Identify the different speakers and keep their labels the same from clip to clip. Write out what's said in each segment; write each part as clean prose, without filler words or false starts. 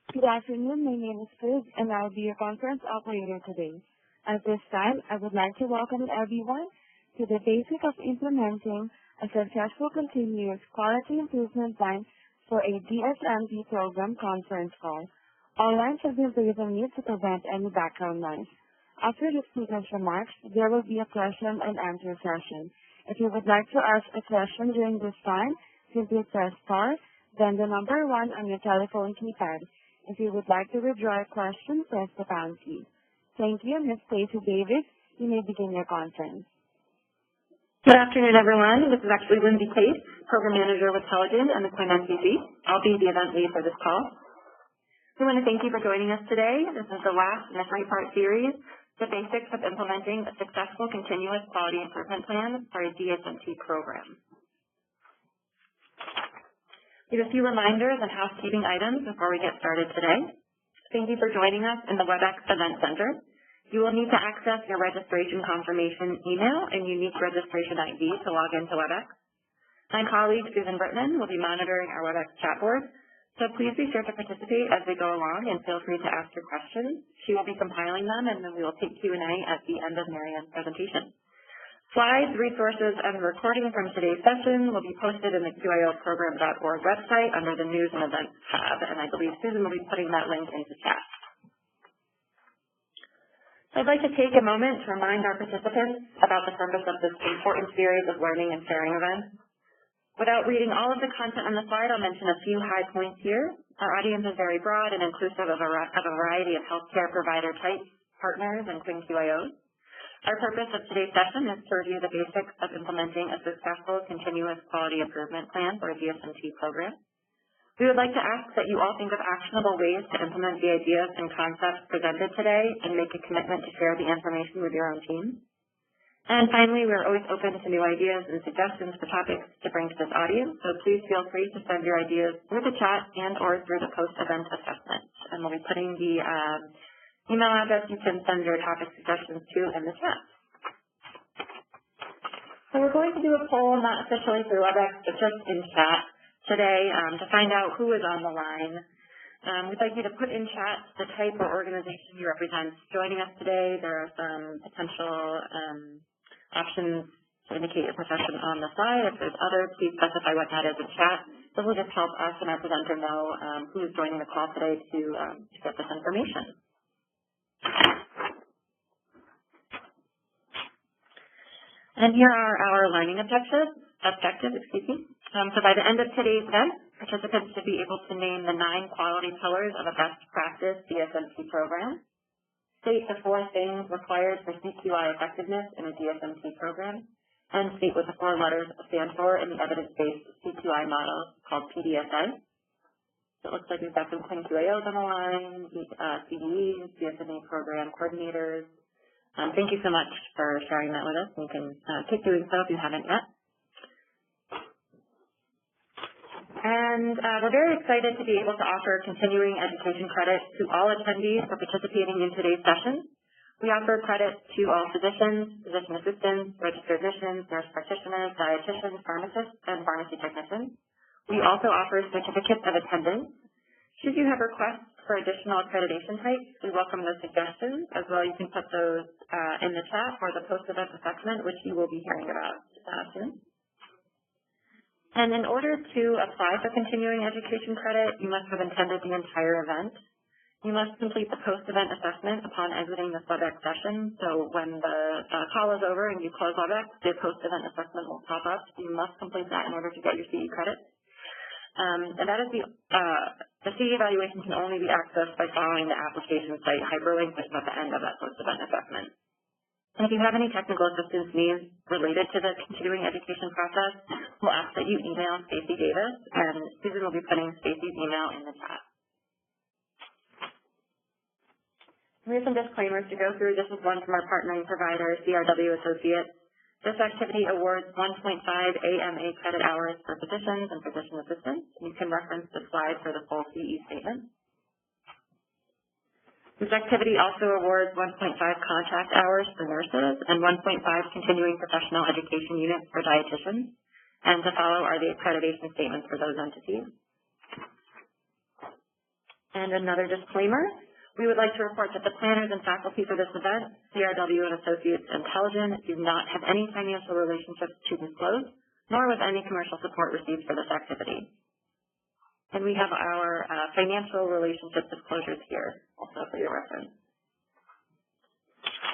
Speaker 1: Good afternoon. My name is Liz, and I'll be your conference operator today. At this time, I would like to welcome everyone to the Basic of Implementing a Successful Continuous Quality Improvement Plan for a DSMT Program conference call. All lines have been placed on mute to prevent any background noise. After the speaker's remarks, there will be a question and answer session. If you would like to ask a question during this time, simply press star, then the number 1 on your telephone keypad. If you would like to withdraw a question, press the pound key. Thank you. Ms. Stacey Davis, you may begin your conference.
Speaker 2: Good afternoon, everyone. This is actually Lindsay Pace, Program Manager with Pelican and the Quinn NCC. I'll be the event lead for this call. We want to thank you for joining us today. This is the last in a 3-part series, The Basics of Implementing a Successful Continuous Quality Improvement Plan for a DSMT Program. We have a few reminders and housekeeping items before we get started today. Thank you for joining us in the WebEx Event Center. You will need to access your registration confirmation email and unique registration ID to log into WebEx. My colleague, Susan Brittman, will be monitoring our WebEx chat board, so please be sure to participate as we go along and feel free to ask your questions. She will be compiling them, and then we will take Q&A at the end of Marianne's presentation. Slides, resources, and recording from today's session will be posted in the QIOprogram.org website under the News and Events tab, and I believe Susan will be putting that link into chat. So I'd like to take a moment to remind our participants about the purpose of this important series of learning and sharing events. Without reading all of the content on the slide, I'll mention a few high points here. Our audience is very broad and inclusive of a variety of healthcare provider types, partners, and Quinn QIOs. Our purpose of today's session is to review the basics of implementing a successful continuous quality improvement plan for a DSMT program. We would like to ask that you all think of actionable ways to implement the ideas and concepts presented today and make a commitment to share the information with your own team. And finally, we are always open to new ideas and suggestions for topics to bring to this audience, so please feel free to send your ideas through the chat and or through the post-event assessment. And we'll be putting the email address you can send your topic suggestions to in the chat. So we're going to do a poll, not officially through WebEx, but just in chat today to find out who is on the line. We'd like you to put in chat the type or organization you represent joining us today. There are some potential options to indicate your profession on the slide. If there's others, please specify what that is in chat. This will just help us and our presenter know who is joining the call today to get this information. And here are our learning objectives. So by the end of today's event, participants should be able to name the 9 quality pillars of a best practice DSMT program, state the 4 things required for CQI effectiveness in a DSMT program, and state what the 4 letters stand for in the evidence-based CQI model called PDSA. So it looks like we've got some Quinn QIOs on the line, CDEs, DSMA program coordinators. Thank you so much for sharing that with us. You can keep doing so if you haven't yet. And we're very excited to be able to offer continuing education credit to all attendees for participating in today's session. We offer credit to all physicians, physician assistants, registered physicians, nurse practitioners, dietitians, pharmacists, and pharmacy technicians. We also offer certificates of attendance. Should you have requests for additional accreditation types, we welcome those suggestions. As well, you can put those in the chat or the post-event assessment, which you will be hearing about soon. And in order to apply for continuing education credit, you must have attended the entire event. You must complete the post-event assessment upon exiting the WebEx session. So when the call is over and you close WebEx, the post-event assessment will pop up. You must complete that in order to get your CE credit. And that is the CE evaluation can only be accessed by following the application site hyperlink, which is at the end of that post-event assessment. And if you have any technical assistance needs related to the continuing education process, we'll ask that you email Stacey Davis, and Susan will be putting Stacey's email in the chat. We have some disclaimers to go through. This is one from our partnering provider, CRW Associates. This activity awards 1.5 AMA credit hours for physicians and physician assistants. You can reference the slide for the full CE statement. This activity also awards 1.5 contract hours for nurses and 1.5 continuing professional education units for dietitians. And to follow are the accreditation statements for those entities. And another disclaimer, we would like to report that the planners and faculty for this event, CRW and Associates Intelligent, do not have any financial relationships to disclose, nor was any commercial support received for this activity. And we have our financial relationship disclosures here, also for your reference.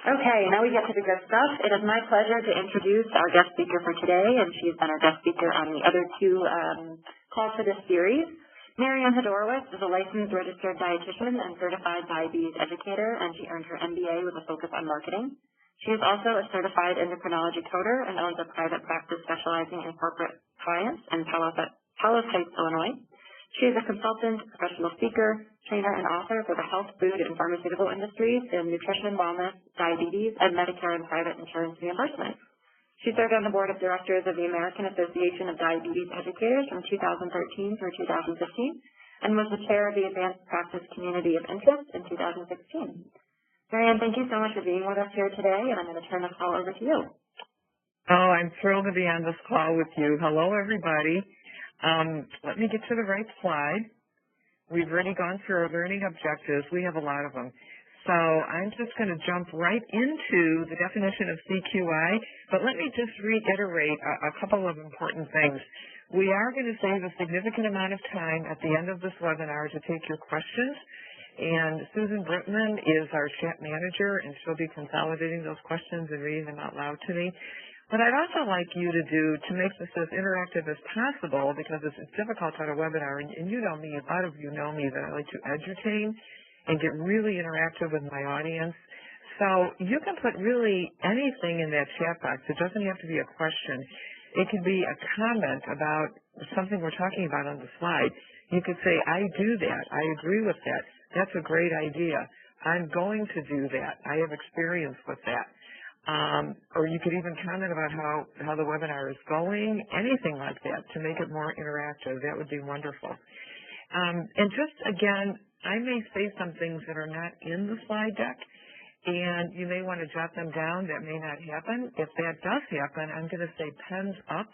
Speaker 2: Okay, now we get to the good stuff. It is my pleasure to introduce our guest speaker for today, and she's been our guest speaker on the other two calls for this series. Marianne Hodorowicz is a licensed registered dietitian and certified diabetes educator, and she earned her MBA with a focus on marketing. She is also a certified endocrinology coder and owns a private practice specializing in corporate clients in Palos Heights, Illinois. She is a consultant, professional speaker, trainer, and author for the health, food, and pharmaceutical industries in nutrition, wellness, diabetes, and Medicare and private insurance reimbursement. She served on the board of directors of the American Association of Diabetes Educators from 2013 through 2015 and was the chair of the Advanced Practice Community of Interest in 2016. Marianne, thank you so much for being with us here today, and I'm going to turn the call over to you.
Speaker 3: Oh, I'm thrilled to be on this call with you. Hello, everybody. Let me get to the right slide. We've already gone through our learning objectives. We have a lot of them. So I'm just going to jump right into the definition of CQI, but let me just reiterate a couple of important things. We are going to save a significant amount of time at the end of this webinar to take your questions, and Susan Brittman is our chat manager, and she'll be consolidating those questions and reading them out loud to me. What I'd also like you to do to make this as interactive as possible, because it's difficult on a webinar, and you know me, a lot of you know me, that I like to edutain and get really interactive with my audience. So you can put really anything in that chat box. It doesn't have to be a question. It could be a comment about something we're talking about on the slide. You could say, I do that. I agree with that. That's a great idea. I'm going to do that. I have experience with that. Or you could even comment about how the webinar is going, anything like that, to make it more interactive. That would be wonderful. And just, again, I may say some things that are not in the slide deck, and you may want to jot them down. That may not happen. If that does happen, I'm going to say pens up,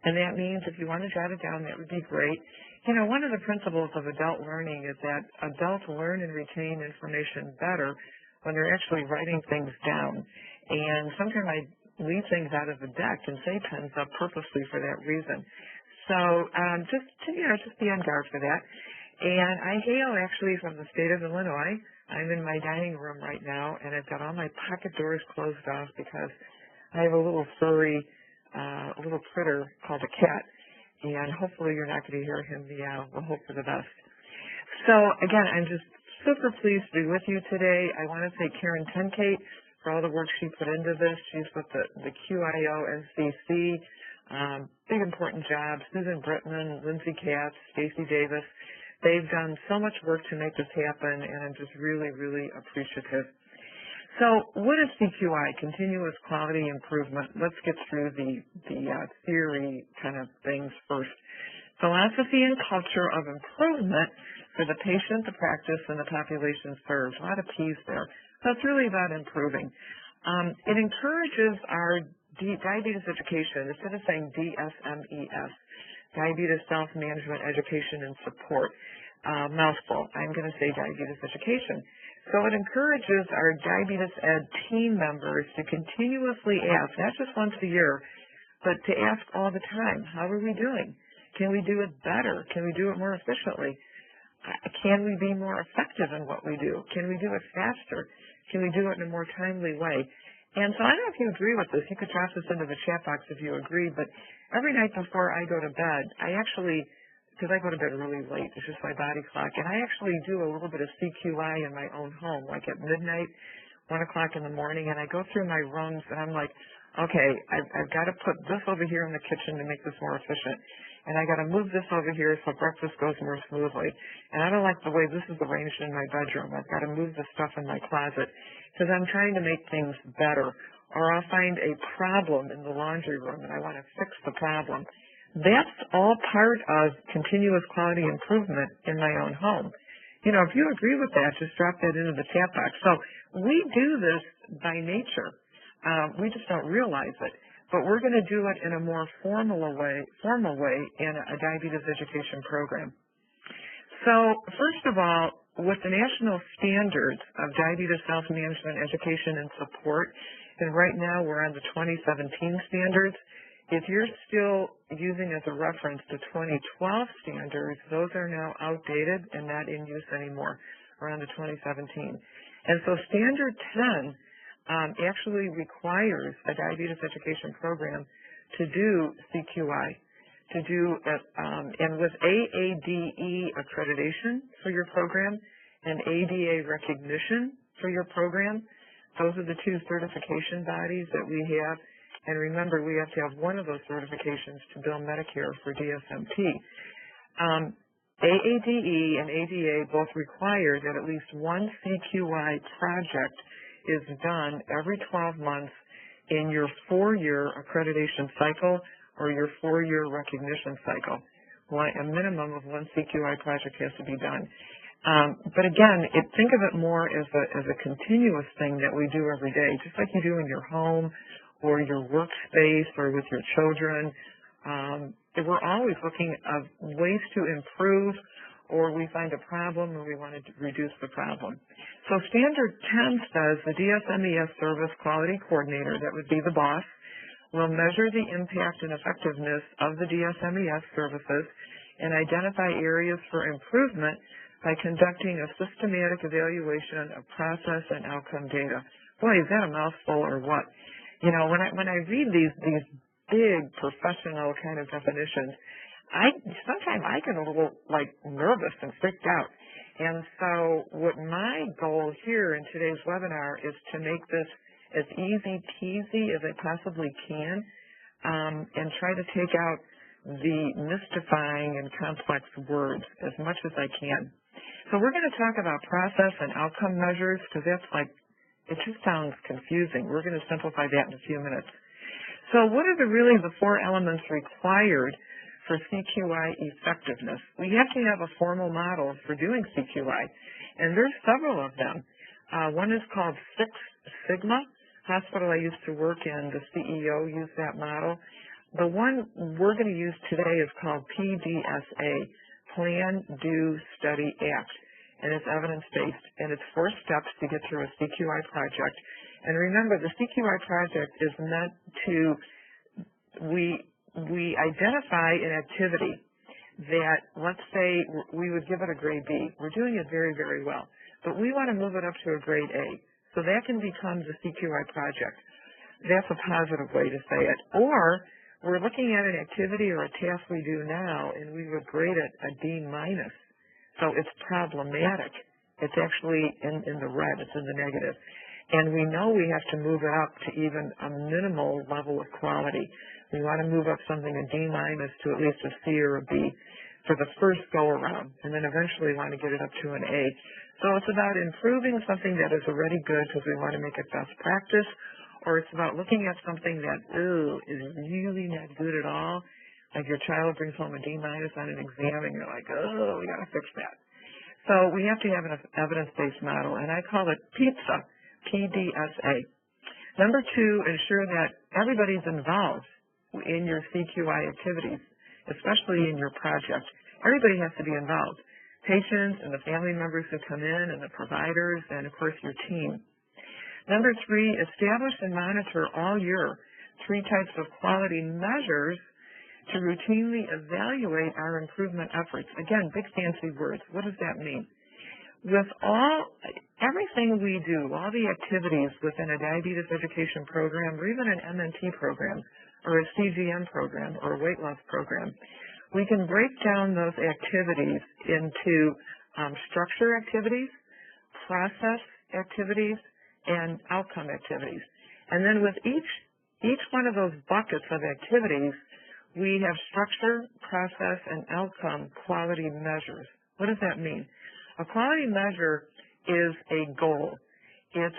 Speaker 3: and that means if you want to jot it down, that would be great. You know, one of the principles of adult learning is that adults learn and retain information better when they're actually writing things down. And sometimes I leave things out of the deck and say pens up purposely for that reason. So just be on guard for that. And I hail actually from the state of Illinois. I'm in my dining room right now, and I've got all my pocket doors closed off because I have a little furry, little critter called a cat. And hopefully you're not going to hear him meow. We'll hope for the best. So again, I'm just super pleased to be with you today. I want to thank Karen Tenkate for all the work she put into this. She's with the QIO NCC. Big important job. Susan Brittman, Lindsay Katz, Stacy Davis. They've done so much work to make this happen, and I'm just really, really appreciative. So what is CQI, Continuous Quality Improvement? Let's get through the theory kind of things first. Philosophy and culture of improvement for the patient, the practice, and the population served. A lot of P's there. So it's really about improving. It encourages our diabetes education, instead of saying DSMES, Diabetes Self-Management Education and Support. Mouthful. I'm going to say diabetes education. So it encourages our diabetes ed team members to continuously ask, not just once a year, but to ask all the time, how are we doing? Can we do it better? Can we do it more efficiently? Can we be more effective in what we do? Can we do it faster? Can we do it in a more timely way? And so I don't know if you agree with this. You could drop this into the chat box if you agree, but every night before I go to bed, I actually, because I go to bed really late, it's just my body clock, and I actually do a little bit of CQI in my own home, like at midnight, 1 o'clock in the morning, and I go through my rungs, and I'm like, okay, I've got to put this over here in the kitchen to make this more efficient. And I got to move this over here so breakfast goes more smoothly. And I don't like the way this is arranged in my bedroom. I've got to move the stuff in my closet because I'm trying to make things better. Or I'll find a problem in the laundry room and I want to fix the problem. That's all part of continuous quality improvement in my own home. You know, if you agree with that, just drop that into the chat box. So we do this by nature. We just don't realize it. But we're going to do it in a more formal way in a diabetes education program. So first of all, with the national standards of diabetes self-management, education, and support, and right now we're on the 2017 standards, if you're still using as a reference the 2012 standards, those are now outdated and not in use anymore. We're on the 2017. And so Standard 10 actually requires a diabetes education program to do CQI, to do, and with AADE accreditation for your program and ADA recognition for your program, those are the two certification bodies that we have. And remember, we have to have one of those certifications to bill Medicare for DSMT. AADE and ADA both require that at least one CQI project is done every 12 months in your 4-year accreditation cycle or your 4-year recognition cycle. A minimum of one CQI project has to be done. But again, think of it more as a continuous thing that we do every day, just like you do in your home or your workspace or with your children. We're always looking at ways to improve, or we find a problem and we want to reduce the problem. So Standard 10 says the DSMES Service Quality Coordinator, that would be the boss, will measure the impact and effectiveness of the DSMES services and identify areas for improvement by conducting a systematic evaluation of process and outcome data. Boy, is that a mouthful or what? You know, when I read these big professional kind of definitions, sometimes I get a little nervous and freaked out. And so what my goal here in today's webinar is to make this as easy peasy as I possibly can, and try to take out the mystifying and complex words as much as I can. So we're going to talk about process and outcome measures, because it just sounds confusing. We're going to simplify that in a few minutes. So what are really the 4 elements required for CQI effectiveness? We have to have a formal model for doing CQI, and there's several of them. One is called Six Sigma. Hospital I used to work in, the CEO used that model. The one we're going to use today is called PDSA, Plan, Do, Study, Act, and it's evidence-based, and it's 4 steps to get through a CQI project. And remember, the CQI project is meant to, we identify an activity that, let's say, we would give it a grade B. We're doing it very, very well, but we want to move it up to a grade A. So that can become the CQI project. That's a positive way to say it. Or we're looking at an activity or a task we do now, and we would grade it a D-. So it's problematic. It's actually in the red. It's in the negative. And we know we have to move it up to even a minimal level of quality. We want to move up something a D- to at least a C or a B for the first go-around, and then eventually want to get it up to an A. So it's about improving something that is already good because we want to make it best practice, or it's about looking at something that, is really not good at all. Like your child brings home a D- on an exam and you're like, we got to fix that. So we have to have an evidence-based model, and I call it PITSA, PDSA. Number 2, ensure that everybody's involved in your CQI activities, especially in your project. Everybody has to be involved. Patients and the family members who come in and the providers and, of course, your team. Number 3, establish and monitor all year 3 types of quality measures to routinely evaluate our improvement efforts. Again, big fancy words. What does that mean? With everything we do, all the activities within a diabetes education program or even an MNT program or a CGM program or a weight loss program, we can break down those activities into structure activities, process activities, and outcome activities. And then with each one of those buckets of activities, we have structure, process, and outcome quality measures. What does that mean? A quality measure is a goal. It's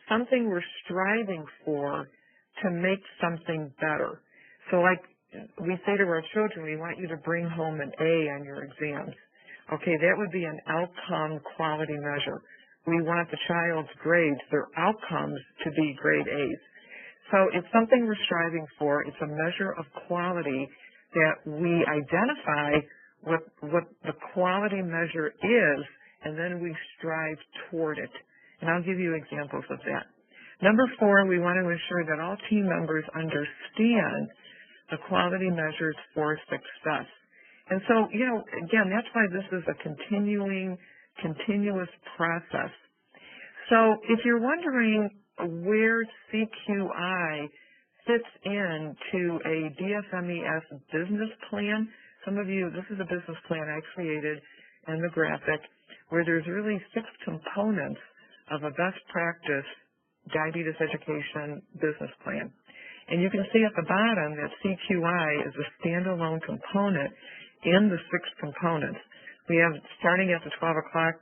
Speaker 3: something we're striving for to make something better. So like we say to our children, we want you to bring home an A on your exams. Okay, that would be an outcome quality measure. We want the child's grades, their outcomes, to be grade A's. So it's something we're striving for. It's a measure of quality that we identify what the quality measure is, and then we strive toward it. And I'll give you examples of that. Number 4, we want to ensure that all team members understand the quality measures for success. And so, again, that's why this is a continuous process. So if you're wondering where CQI fits into a DSMES business plan, some of you, this is a business plan I created in the graphic where there's really 6 components of a best practice diabetes education business plan. And you can see at the bottom that CQI is a standalone component in the 6 components. We have, starting at the 12 o'clock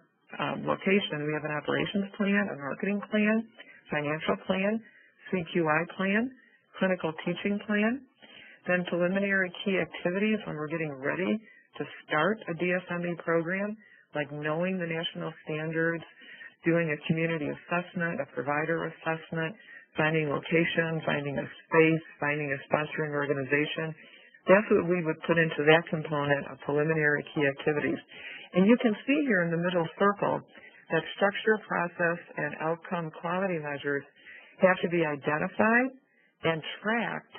Speaker 3: location, we have an operations plan, a marketing plan, financial plan, CQI plan, clinical teaching plan, then preliminary key activities when we're getting ready to start a DSME program, like knowing the national standards, doing a community assessment, a provider assessment, finding location, finding a space, finding a sponsoring organization. That's what we would put into that component of preliminary key activities. And you can see here in the middle circle that structure, process, and outcome quality measures have to be identified and tracked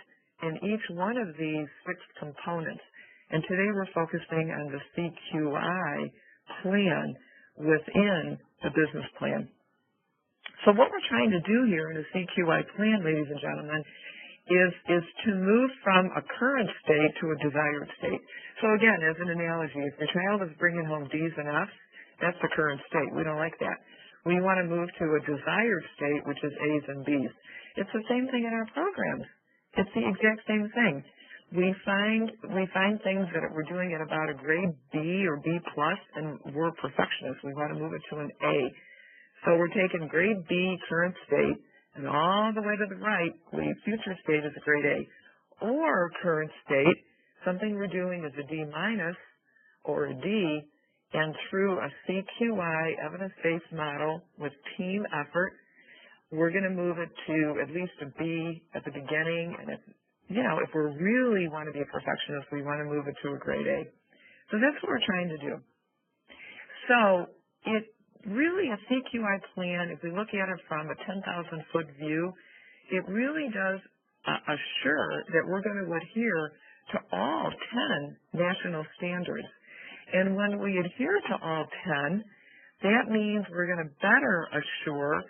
Speaker 3: in each one of these 6 components. And today we're focusing on the CQI plan within the business plan. So what we're trying to do here in a CQI plan, ladies and gentlemen, is to move from a current state to a desired state. So again, as an analogy, if your child is bringing home D's and F's, that's the current state. We don't like that. We want to move to a desired state, which is A's and B's. It's the same thing in our programs. It's the exact same thing. We find things that we're doing at about a grade B or B plus, and we're perfectionists. We want to move it to an A. So we're taking grade B, current state, and all the way to the right, future state is a grade A. Or current state, something we're doing is a D minus or a D, and through a CQI evidence-based model with team effort, we're going to move it to at least a B at the beginning, and if we really want to be a perfectionist, we want to move it to a grade A. So that's what we're trying to do. So it really, a CQI plan, if we look at it from a 10,000-foot view, it really does assure that we're going to adhere to all 10 national standards. And when we adhere to all 10, that means we're going to better assure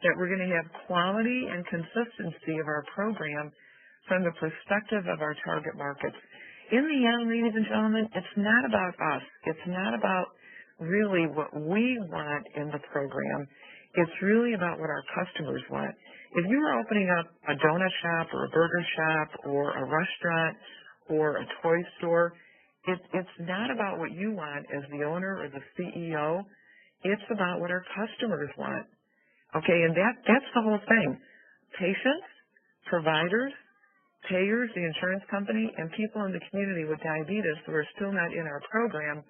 Speaker 3: that we're going to have quality and consistency of our program from the perspective of our target markets. In the end, ladies and gentlemen, it's not about us. It's not about really what we want in the program. It's really about what our customers want. If you were opening up a donut shop or a burger shop or a restaurant or a toy store, it's not about what you want as the owner or the CEO. It's about what our customers want. Okay, and that's the whole thing. Patients, providers, payers, the insurance company, and people in the community with diabetes who are still not in our program,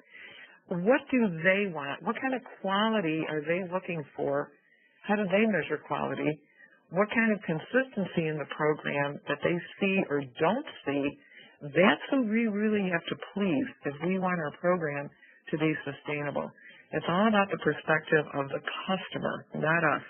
Speaker 3: what do they want? What kind of quality are they looking for? How do they measure quality? What kind of consistency in the program that they see or don't see? That's who we really have to please if we want our program to be sustainable. It's all about the perspective of the customer, not us.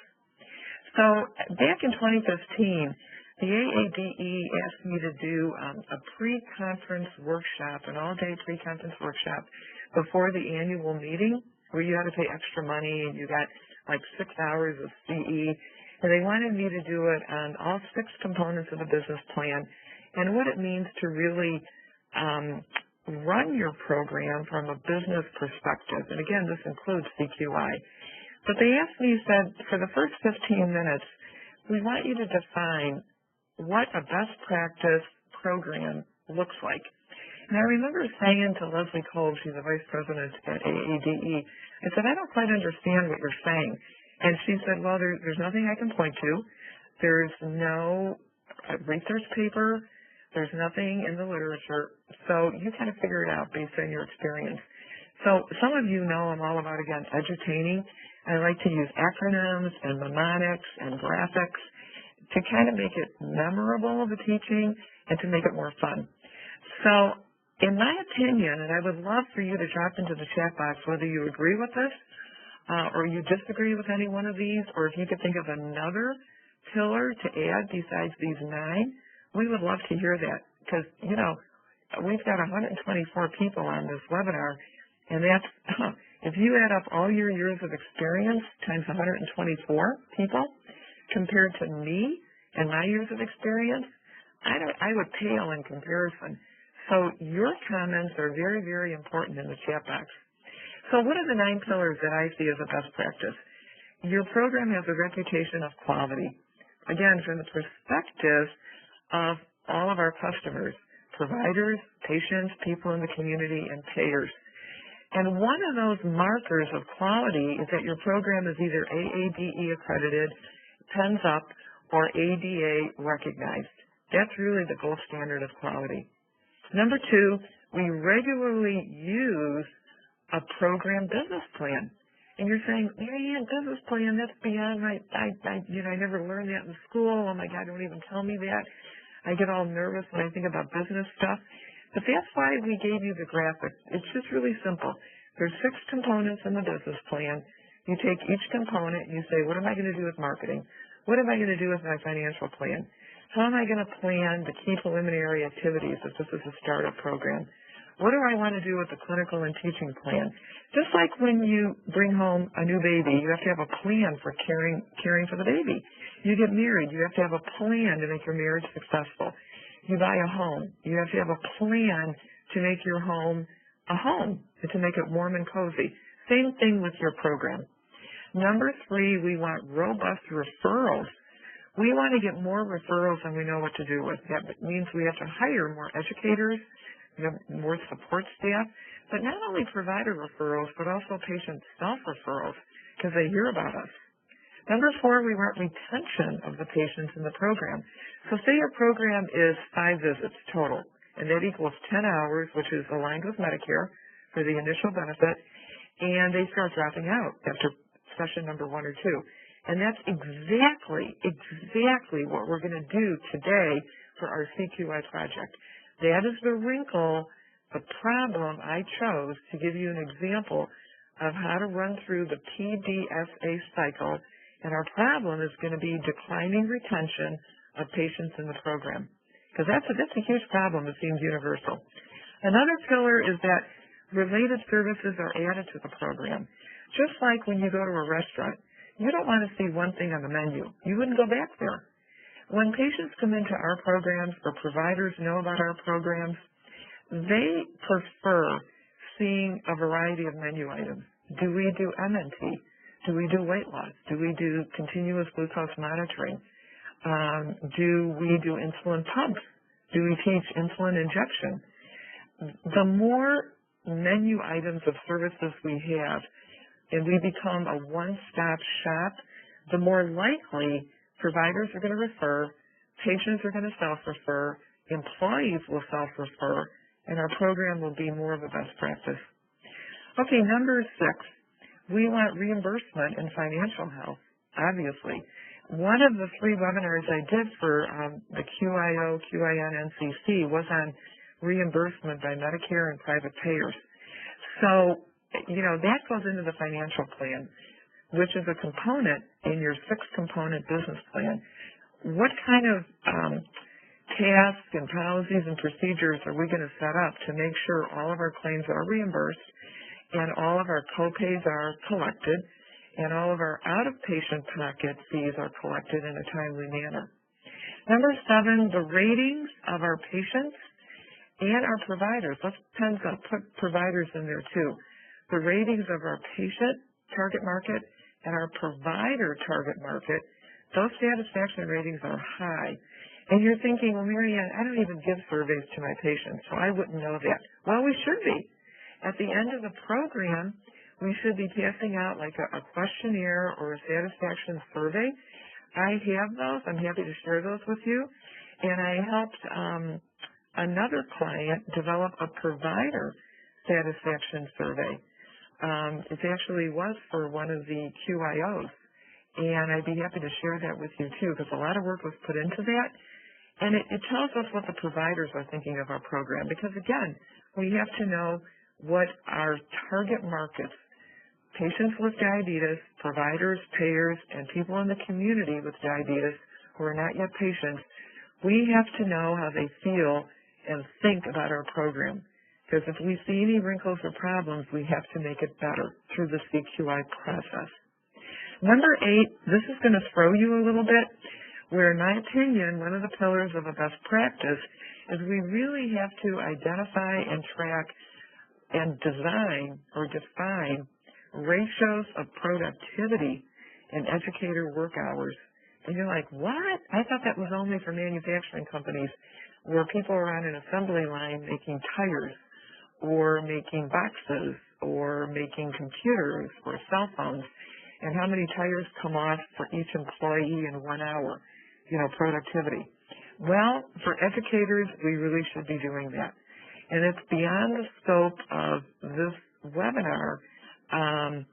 Speaker 3: So back in 2015, the AADE asked me to do a pre-conference workshop, an all-day pre-conference workshop before the annual meeting where you had to pay extra money and you got like 6 hours of CE. And they wanted me to do it on all 6 components of the business plan and what it means to really run your program from a business perspective. And again, this includes CQI. But they asked me, said, for the first 15 minutes, we want you to define what a best practice program looks like. And I remember saying to Leslie Kolb, she's the vice president at AADE, I said, I don't quite understand what you're saying. And she said, well, there's nothing I can point to. There's no research paper. There's nothing in the literature. So you kind of figure it out based on your experience. So some of you know I'm all about, again, edutaining. I like to use acronyms and mnemonics and graphics to kind of make it memorable, the teaching, and to make it more fun. So In my opinion, and I would love for you to drop into the chat box whether you agree with this or you disagree with any one of these, or if you could think of another pillar to add besides these 9, we would love to hear that because, you know, we've got 124 people on this webinar, and that's, if you add up all your years of experience times 124 people compared to me and my years of experience, I would pale in comparison. So your comments are very, very important in the chat box. So what are the 9 pillars that I see as a best practice? Your program has a reputation of quality. Again, from the perspective of all of our customers, providers, patients, people in the community, and payers. And one of those markers of quality is that your program is either AADE accredited, PENS Up, or ADA recognized. That's really the gold standard of quality. Number 2, we regularly use a program business plan. And you're saying, Marianne, business plan, that's beyond my, I never learned that in school. Oh my God, don't even tell me that. I get all nervous when I think about business stuff. But that's why we gave you the graphic. It's just really simple. There's 6 components in the business plan. You take each component and you say, what am I going to do with marketing? What am I going to do with my financial plan? How am I going to plan the key preliminary activities if this is a startup program? What do I want to do with the clinical and teaching plan? Just like when you bring home a new baby, you have to have a plan for caring for the baby. You get married, you have to have a plan to make your marriage successful. You buy a home, you have to have a plan to make your home a home and to make it warm and cozy. Same thing with your program. Number 3, we want robust referrals. We want to get more referrals than we know what to do with. That means we have to hire more educators, more support staff, but not only provider referrals, but also patient self-referrals because they hear about us. Number 4, we want retention of the patients in the program. So say your program is 5 visits total, and that equals 10 hours, which is aligned with Medicare for the initial benefit, and they start dropping out after session number 1 or 2. And that's exactly what we're going to do today for our CQI project. That is the wrinkle, the problem I chose to give you an example of how to run through the PDSA cycle, and our problem is going to be declining retention of patients in the program, because that's a huge problem. It seems universal. Another pillar is that related services are added to the program. Just like when you go to a restaurant, you don't want to see one thing on the menu. You wouldn't go back there. When patients come into our programs or providers know about our programs, they prefer seeing a variety of menu items. Do we do MNT? Do we do weight loss? Do we do continuous glucose monitoring? Do we do insulin pumps? Do we teach insulin injection? The more menu items of services we have and we become a one-stop shop, the more likely providers are going to refer, patients are going to self-refer, employees will self-refer, and our program will be more of a best practice. Okay, number 6, we want reimbursement in financial health, obviously. One of the 3 webinars I did for the QIO, QIN, NCC was on reimbursement by Medicare and private payers. So, that goes into the financial plan, which is a component in your 6-component business plan. What kind of tasks and policies and procedures are we going to set up to make sure all of our claims are reimbursed and all of our copays are collected and all of our out-of-patient pocket fees are collected in a timely manner? Number 7, the ratings of our patients and our providers. Let's put providers in there too. The ratings of our patient target market and our provider target market, those satisfaction ratings are high. And you're thinking, well, Marianne, I don't even give surveys to my patients, so I wouldn't know that. Well, we should be. At the end of the program, we should be passing out like a questionnaire or a satisfaction survey. I have those. I'm happy to share those with you. And I helped another client develop a provider satisfaction survey. It actually was for one of the QIOs, and I'd be happy to share that with you too, because a lot of work was put into that, and it tells us what the providers are thinking of our program, because again, We have to know what our target markets, patients with diabetes, providers, payers, and people in the community with diabetes who are not yet patients, we have to know how they feel and think about our program. Because if we see any wrinkles or problems, we have to make it better through the CQI process. Number 8, this is going to throw you a little bit, where in my opinion, one of the pillars of a best practice is we really have to identify and track and design or define ratios of productivity in educator work hours. And you're like, what? I thought that was only for manufacturing companies where people are on an assembly line making tires or making boxes or making computers or cell phones, and how many tires come off for each employee in 1 hour, productivity. Well, for educators, we really should be doing that. And it's beyond the scope of this webinar, and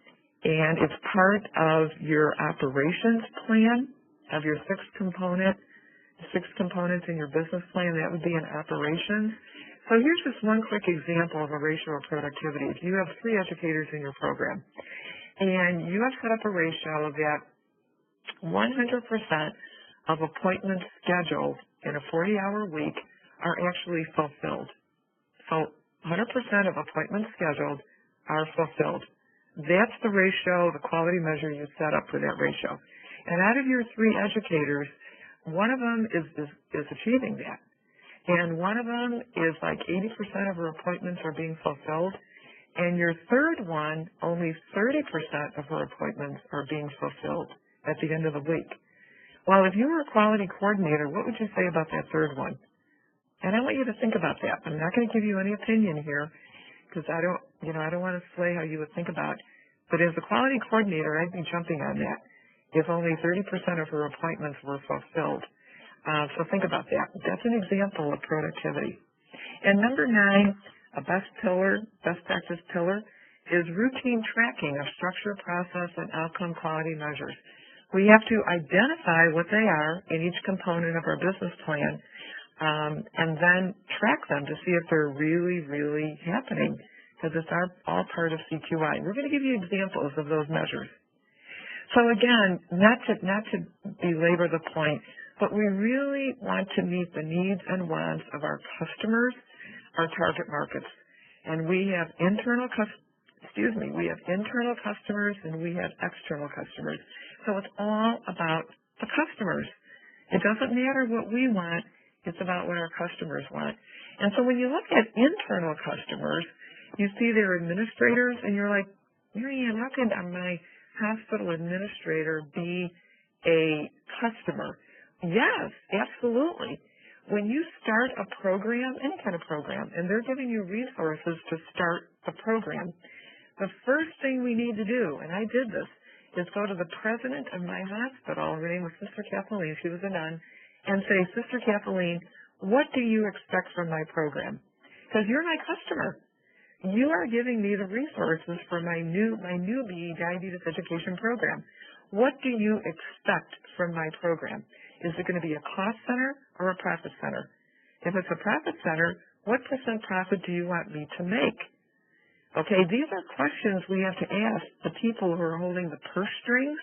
Speaker 3: it's part of your operations plan of your 6 components in your business plan. That would be in operations. So here's just one quick example of a ratio of productivity. If you have 3 educators in your program, and you have set up a ratio that 100% of appointments scheduled in a 40-hour week are actually fulfilled. So 100% of appointments scheduled are fulfilled. That's the ratio, the quality measure you set up for that ratio. And out of your 3 educators, one of them is achieving that. And one of them is like 80% of her appointments are being fulfilled. And your third one, only 30% of her appointments are being fulfilled at the end of the week. Well, if you were a quality coordinator, what would you say about that third one? And I want you to think about that. I'm not going to give you any opinion here because I don't want to sway how you would think about it. But as a quality coordinator, I'd be jumping on that if only 30% of her appointments were fulfilled. So think about that. That's an example of productivity. And number 9, a best practice pillar, is routine tracking of structure, process, and outcome quality measures. We have to identify what they are in each component of our business plan, and then track them to see if they're really, really happening, because it's all part of CQI. We're going to give you examples of those measures. So again, not to belabor the point, but we really want to meet the needs and wants of our customers, our target markets. And we have internal customers and we have external customers. So it's all about the customers. It doesn't matter what we want, it's about what our customers want. And so when you look at internal customers, you see their administrators and you're like, Marianne, how can my hospital administrator be a customer? Yes, absolutely. When you start a program, any kind of program, and they're giving you resources to start a program, the first thing we need to do, and I did this, is go to the president of my hospital, her name was Sister Kathleen, she was a nun, and say, Sister Kathleen, what do you expect from my program? Because you're my customer. You are giving me the resources for my newbie diabetes education program. What do you expect from my program? Is it going to be a cost center or a profit center? If it's a profit center, what % profit do you want me to make? Okay, these are questions we have to ask the people who are holding the purse strings,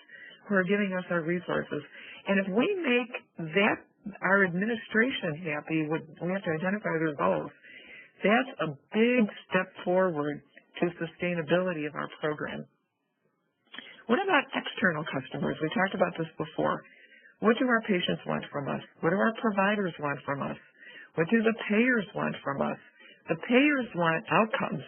Speaker 3: who are giving us our resources. And if we make our administration happy, we have to identify their goals. That's a big step forward to sustainability of our program. What about external customers? We talked about this before. What do our patients want from us? What do our providers want from us? What do the payers want from us? The payers want outcomes,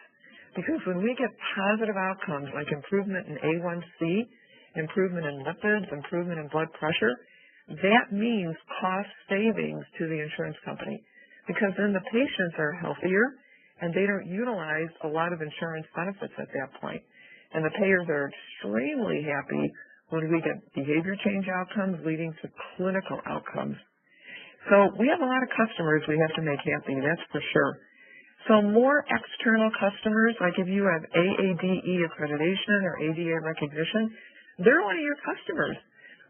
Speaker 3: because when we get positive outcomes like improvement in A1C, improvement in lipids, improvement in blood pressure, that means cost savings to the insurance company, because then the patients are healthier and they don't utilize a lot of insurance benefits at that point. And the payers are extremely happy when we get behavior change outcomes leading to clinical outcomes. So we have a lot of customers we have to make happy, that's for sure. So more external customers, like if you have AADE accreditation or ADA recognition, they're one of your customers.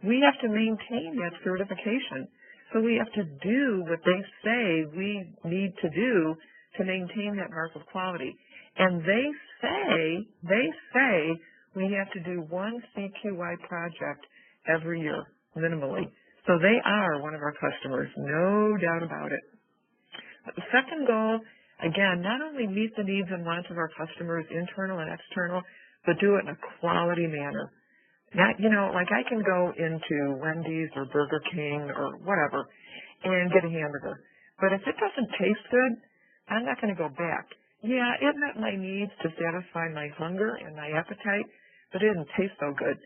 Speaker 3: We have to maintain that certification. So we have to do what they say we need to do to maintain that mark of quality. And they say we have to do one CQI project every year, minimally. So they are one of our customers, no doubt about it. The second goal, again, not only meet the needs and wants of our customers, internal and external, but do it in a quality manner. Not, like I can go into Wendy's or Burger King or whatever and get a hamburger. But if it doesn't taste good, I'm not going to go back. Yeah, it met my needs to satisfy my hunger and my appetite, but it didn't taste so good.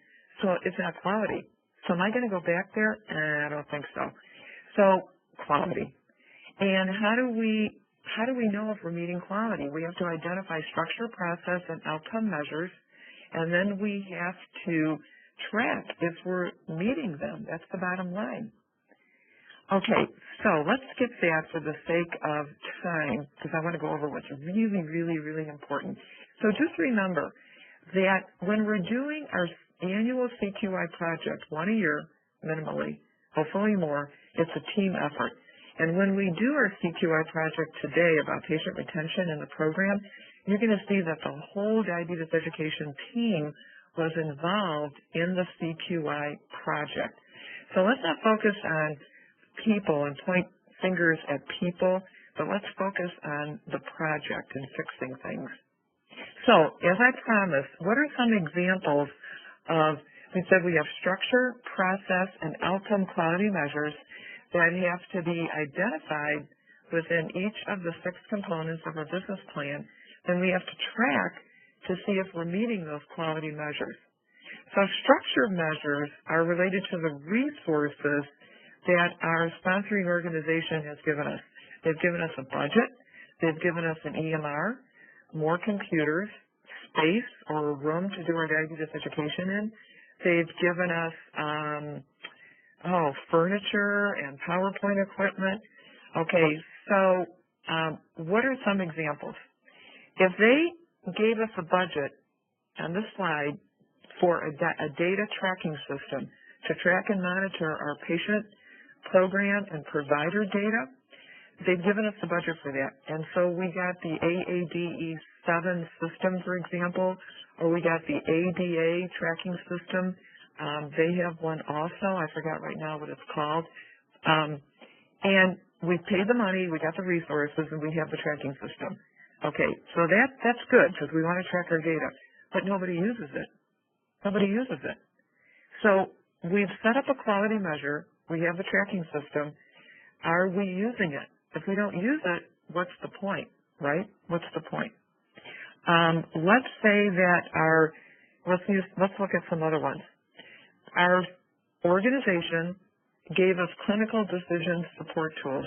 Speaker 3: So it's not quality. So am I going to go back there? I don't think so. So quality. And how do we know if we're meeting quality? We have to identify structure, process, and outcome measures, and then we have to track if we're meeting them. That's the bottom line. Okay, so let's skip that for the sake of time, because I want to go over what's really, really, really important. So just remember that when we're doing our annual CQI project, one a year minimally, hopefully more, it's a team effort. And when we do our CQI project today about patient retention in the program, you're going to see that the whole diabetes education team was involved in the CQI project. So let's not focus on people and point fingers at people, but let's focus on the project and fixing things. So, as I promised, what are some examples of, we said we have structure, process, and outcome quality measures that have to be identified within each of the 6 components of our business plan. Then we have to track to see if we're meeting those quality measures. So structure measures are related to the resources that our sponsoring organization has given us. They've given us a budget. They've given us an EMR, more computers, space or a room to do our diabetes education in. They've given us furniture and PowerPoint equipment. Okay, so what are some examples? If they gave us a budget on this slide for a data tracking system to track and monitor our patient program and provider data, they've given us the budget for that. And so we got the AADE7 system, for example, or we got the ADA tracking system. They have one also. I forgot right now what it's called. And we paid the money, we got the resources, and we have the tracking system. Okay, so that's good because we want to track our data, but nobody uses it. Nobody uses it. So we've set up a quality measure. We have the tracking system. Are we using it? If we don't use it, what's the point, right? What's the point? Let's say that let's look at some other ones. Our organization gave us clinical decision support tools.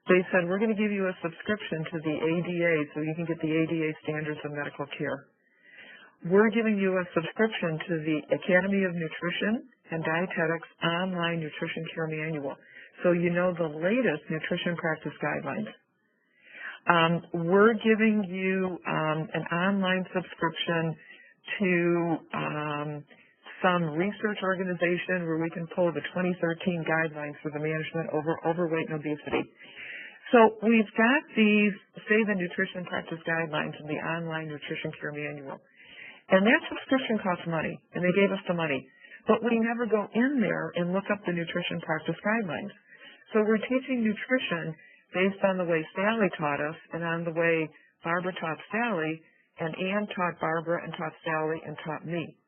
Speaker 3: They said, we're going to give you a subscription to the ADA so you can get the ADA standards of medical care. We're giving you a subscription to the Academy of Nutrition and Dietetics online nutrition care manual, so you know the latest nutrition practice guidelines. We're giving you an online subscription to some research organization where we can pull the 2013 guidelines for the management of overweight and obesity. So we've got these, say, the nutrition practice guidelines and the online nutrition care manual. And that subscription costs money, and they gave us the money. But we never go in there and look up the nutrition practice guidelines. So we're teaching nutrition based on the way Sally taught us and on the way Barbara taught Sally, and Ann taught Barbara and taught Sally and taught me.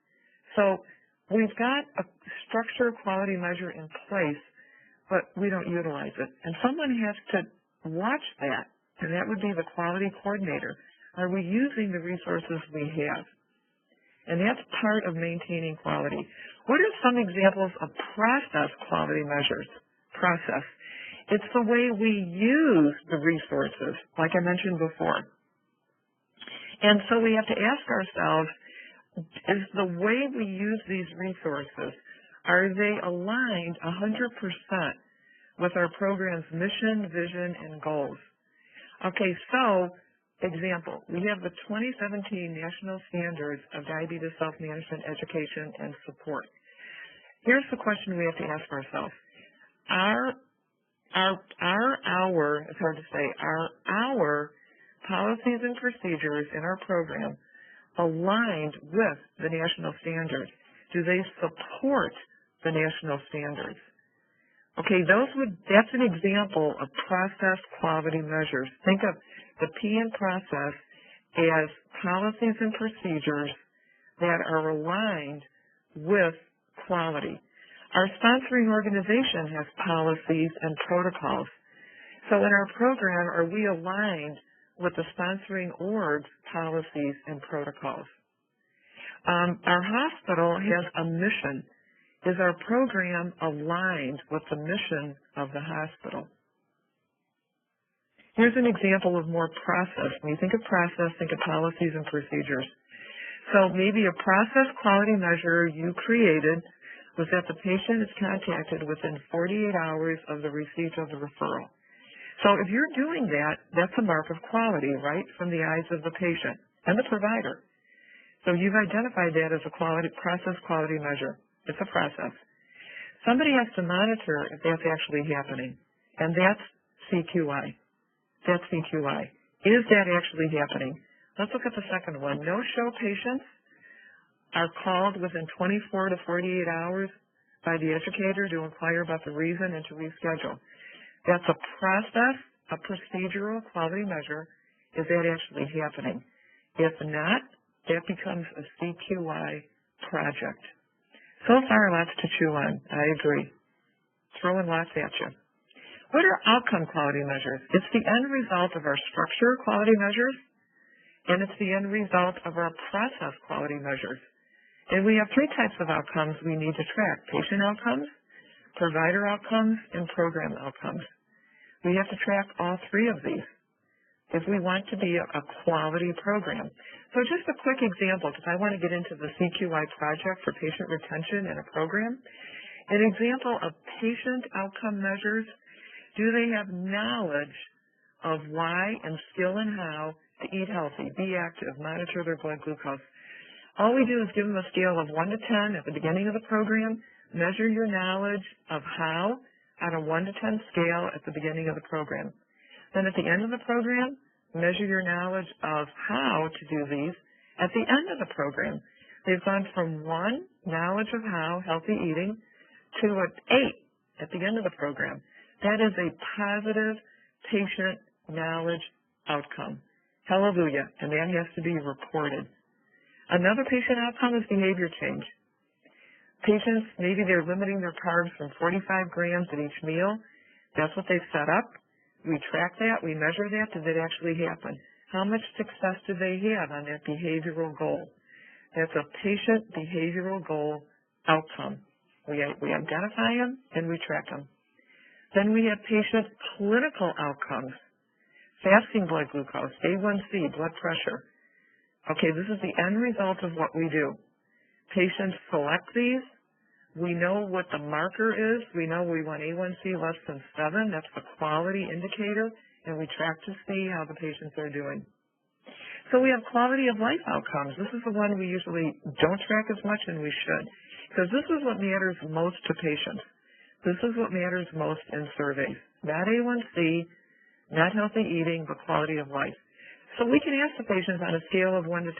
Speaker 3: So we've got a structure quality measure in place, but we don't utilize it. And someone has to watch that, and that would be the quality coordinator. Are we using the resources we have? And that's part of maintaining quality. What are some examples of process quality measures? Process. It's the way we use the resources, like I mentioned before. And so we have to ask ourselves, is the way we use these resources, are they aligned 100% with our program's mission, vision, and goals? Okay, so example, we have the 2017 National Standards of Diabetes Self-Management Education and Support. Here's the question we have to ask ourselves. It's hard to say, are our policies and procedures in our program aligned with the national standards? Do they support the national standards? Okay, that's an example of process quality measures. Think of the P in process as policies and procedures that are aligned with quality. Our sponsoring organization has policies and protocols. So in our program, are we aligned with the sponsoring org's policies and protocols? Our hospital has a mission. Is our program aligned with the mission of the hospital? Here's an example of more process. When you think of process, think of policies and procedures. So maybe a process quality measure you created was that the patient is contacted within 48 hours of the receipt of the referral. So if you're doing that, that's a mark of quality, right, from the eyes of the patient and the provider. So you've identified that as a process quality measure. It's a process. Somebody has to monitor if that's actually happening, and that's CQI. That's CQI. Is that actually happening? Let's look at the second one. No-show patients are called within 24 to 48 hours by the educator to inquire about the reason and to reschedule. That's a process, a procedural quality measure. Is that actually happening? If not, that becomes a CQI project. So far, lots to chew on. I agree. Throwing lots at you. What are outcome quality measures? It's the end result of our structure quality measures, and it's the end result of our process quality measures. And we have three types of outcomes we need to track: patient outcomes, provider outcomes, and program outcomes. We have to track all three of these if we want to be a quality program. So just a quick example, because I want to get into the CQI project for patient retention in a program. An example of patient outcome measures: do they have knowledge of why and skill in how to eat healthy, be active, monitor their blood glucose? All we do is give them a scale of 1 to 10 at the beginning of the program, measure your knowledge of how on a 1 to 10 scale at the beginning of the program. Then at the end of the program, measure your knowledge of how to do these at the end of the program. They've gone from 1, knowledge of how, healthy eating, to an 8 at the end of the program. That is a positive patient knowledge outcome. Hallelujah. And that has to be reported. Another patient outcome is behavior change. Patients, maybe they're limiting their carbs from 45 grams at each meal. That's what they've set up. We track that, we measure that. Did it actually happen? How much success did they have on that behavioral goal? That's a patient behavioral goal outcome. We identify them and we track them. Then we have patient clinical outcomes. Fasting blood glucose, A1C, blood pressure. Okay, this is the end result of what we do. Patients select these. We know what the marker is. We know we want A1C less than 7. That's the quality indicator, and we track to see how the patients are doing. So we have quality of life outcomes. This is the one we usually don't track as much, and we should, because this is what matters most to patients. This is what matters most in surveys. Not A1C, not healthy eating, but quality of life. So we can ask the patients on a scale of 1 to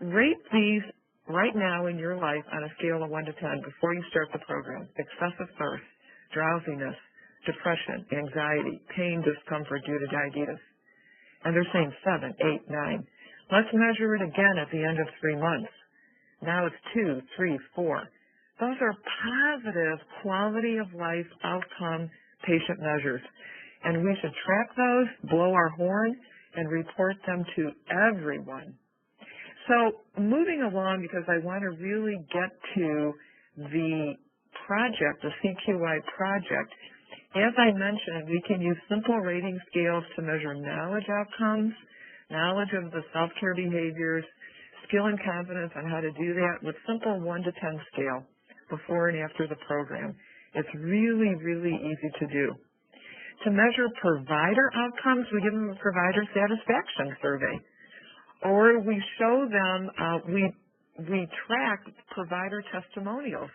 Speaker 3: 10, rate these right now in your life on a scale of 1 to 10 before you start the program: excessive thirst, drowsiness, depression, anxiety, pain, discomfort due to diabetes. And they're saying 7, 8, 9. Let's measure it again at the end of 3 months. Now it's 2, 3, 4. Those are positive quality of life outcome patient measures. And we should track those, blow our horn, and report them to everyone. So moving along, because I want to really get to the project, the CQI project, as I mentioned, we can use simple rating scales to measure knowledge outcomes, knowledge of the self-care behaviors, skill and confidence on how to do that with simple 1 to 10 scale before and after the program. It's really, really easy to do. To measure provider outcomes, we give them a provider satisfaction survey. Or we show them, we track provider testimonials.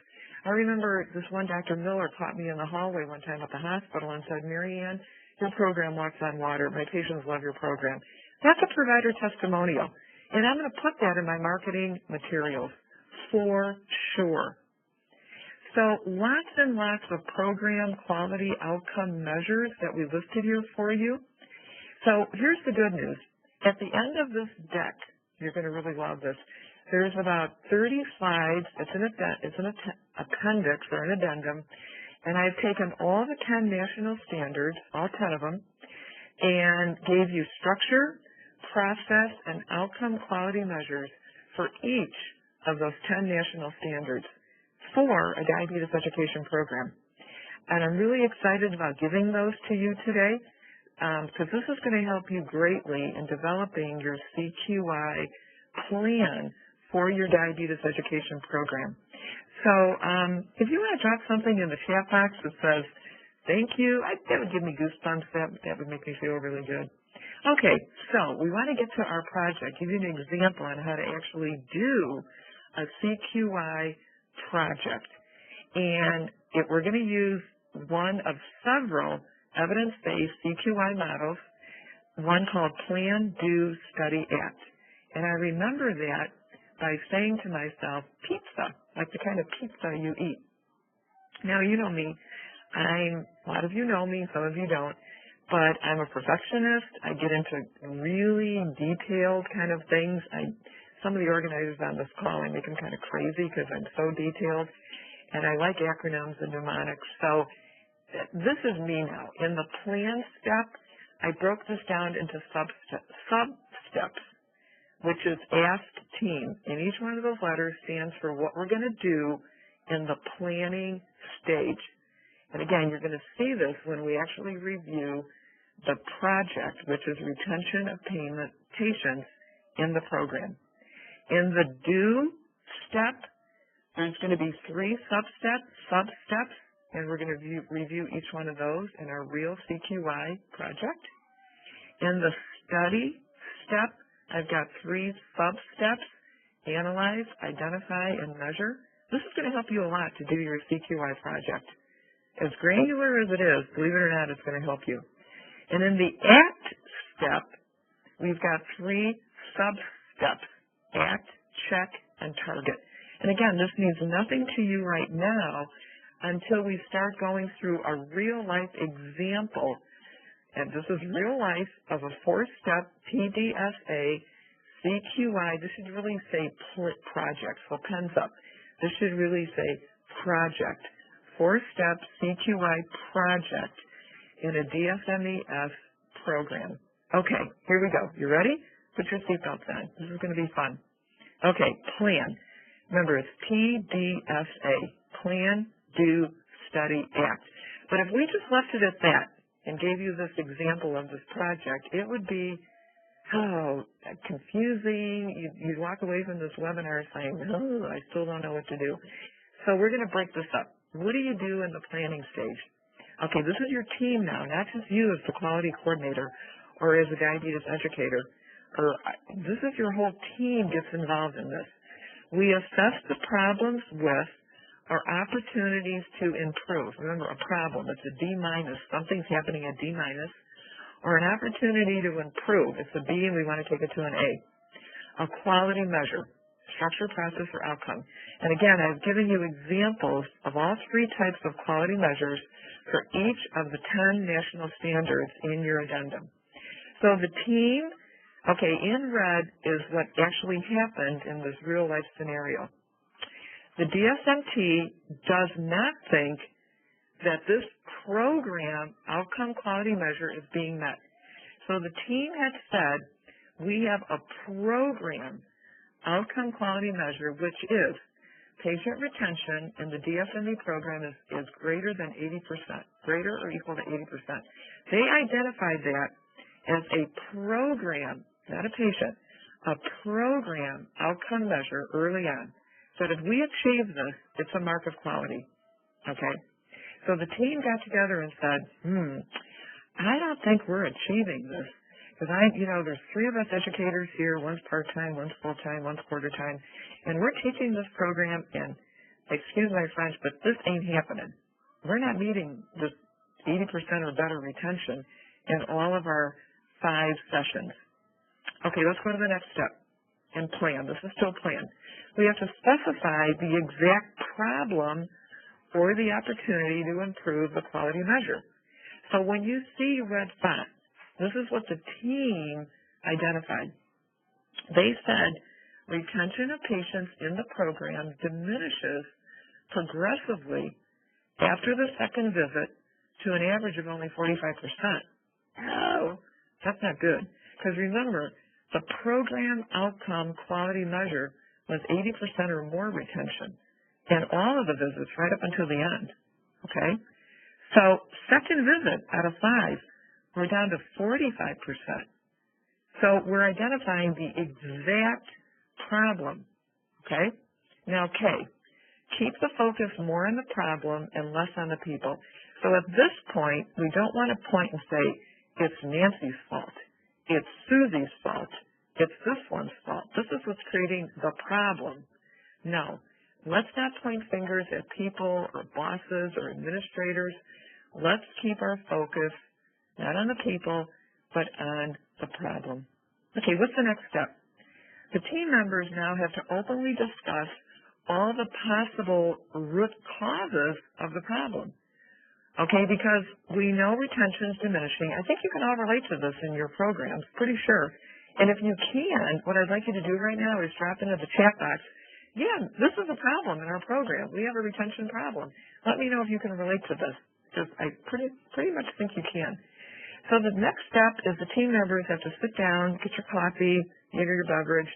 Speaker 3: I remember this one Dr. Miller caught me in the hallway one time at the hospital and said, "Mary Ann, your program walks on water. My patients love your program." That's a provider testimonial. And I'm going to put that in my marketing materials for sure. So lots and lots of program quality outcome measures that we listed here for you. So here's the good news. At the end of this deck, you're going to really love this. There's about 30 slides. It's an appendix or an addendum. And I've taken all the 10 national standards, all 10 of them, and gave you structure, process, and outcome quality measures for each of those 10 national standards for a diabetes education program. And I'm really excited about giving those to you today because this is going to help you greatly in developing your CQI plan for your diabetes education program. So if you want to drop something in the chat box that says, thank you, that would give me goosebumps. That would make me feel really good. Okay, so we want to get to our project, give you an example on how to actually do a CQI project. And we're going to use one of several evidence-based CQI models, one called Plan, Do, Study, Act. And I remember that by saying to myself, pizza, like the kind of pizza you eat. Now, you know me. A lot of you know me, some of you don't, but I'm a perfectionist. I get into really detailed kind of things. Some of the organizers on this call, I make them kind of crazy because I'm so detailed, and I like acronyms and mnemonics. So this is me now. In the plan step, I broke this down into sub-steps, which is ask team. And each one of those letters stands for what we're going to do in the planning stage. And again, you're going to see this when we actually review the project, which is retention of patients in the program. In the do step, there's going to be 3 sub-steps, and we're going to review each one of those in our real CQI project. In the study step, I've got 3 sub-steps: analyze, identify, and measure. This is going to help you a lot to do your CQI project. As granular as it is, believe it or not, it's going to help you. And in the act step, we've got 3 sub-steps: act, check, and target. And again, this means nothing to you right now until we start going through a real-life example. And this is real life of a 4-step PDSA CQI. This should really say project, so pens up. This should really say project. 4-step CQI project in a DSMES program. Okay, here we go. You ready? Put your seatbelts on. This is going to be fun. Okay, plan. Remember, it's PDSA. Plan, Do, Study, Act. But if we just left it at that and gave you this example of this project, it would be, confusing. You'd walk away from this webinar saying, I still don't know what to do. So we're going to break this up. What do you do in the planning stage? Okay, this is your team now, not just you as the quality coordinator or as a diabetes educator. This is your whole team gets involved in this. We assess the problems with or opportunities to improve. Remember, a problem, it's a D-, something's happening at D-, or an opportunity to improve. It's a B and we want to take it to an A. A quality measure, structure, process, or outcome. And again, I've given you examples of all 3 types of quality measures for each of the 10 national standards in your addendum. So the team, okay, in red is what actually happened in this real-life scenario. The DSMT does not think that this program outcome quality measure is being met. So the team had said, we have a program outcome quality measure, which is patient retention in the DSME program is greater than 80%, greater or equal to 80%. They identified that as a program, not a patient, a program outcome measure early on. So that if we achieve this, it's a mark of quality, okay? So the team got together and said, I don't think we're achieving this. Because there's 3 of us educators here, one's part-time, one's full-time, one's quarter-time, and we're teaching this program, and excuse my French, but this ain't happening. We're not meeting this 80% or better retention in all of our 5 sessions. Okay, let's go to the next step and plan. This is still plan. We have to specify the exact problem or the opportunity to improve the quality measure. So when you see red font, this is what the team identified. They said retention of patients in the program diminishes progressively after the second visit to an average of only 45%. Oh, that's not good. Because remember, the program outcome quality measure was 80% or more retention in all of the visits right up until the end. Okay? So second visit out of 5, we're down to 45%. So we're identifying the exact problem. Okay? Now, K, keep the focus more on the problem and less on the people. So at this point, we don't want to point and say, it's Nancy's fault, it's Susie's fault, it's this one's fault. This is what's creating the problem. No. Let's not point fingers at people or bosses or administrators. Let's keep our focus not on the people, but on the problem. Okay, what's the next step? The team members now have to openly discuss all the possible root causes of the problem. Okay, because we know retention is diminishing. I think you can all relate to this in your programs, pretty sure. And if you can, what I'd like you to do right now is drop into the chat box, yeah, this is a problem in our program. We have a retention problem. Let me know if you can relate to this, because I pretty much think you can. So the next step is the team members have to sit down, get your coffee, get your beverage.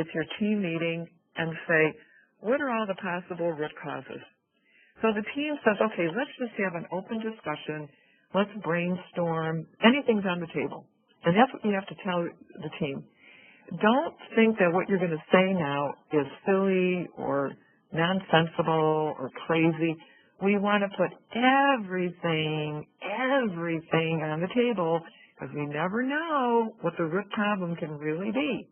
Speaker 3: It's your team meeting, and say, what are all the possible root causes? So the team says, okay, let's just have an open discussion. Let's brainstorm. Anything's on the table. And that's what you have to tell the team. Don't think that what you're going to say now is silly or nonsensical or crazy. We want to put everything on the table because we never know what the root problem can really be.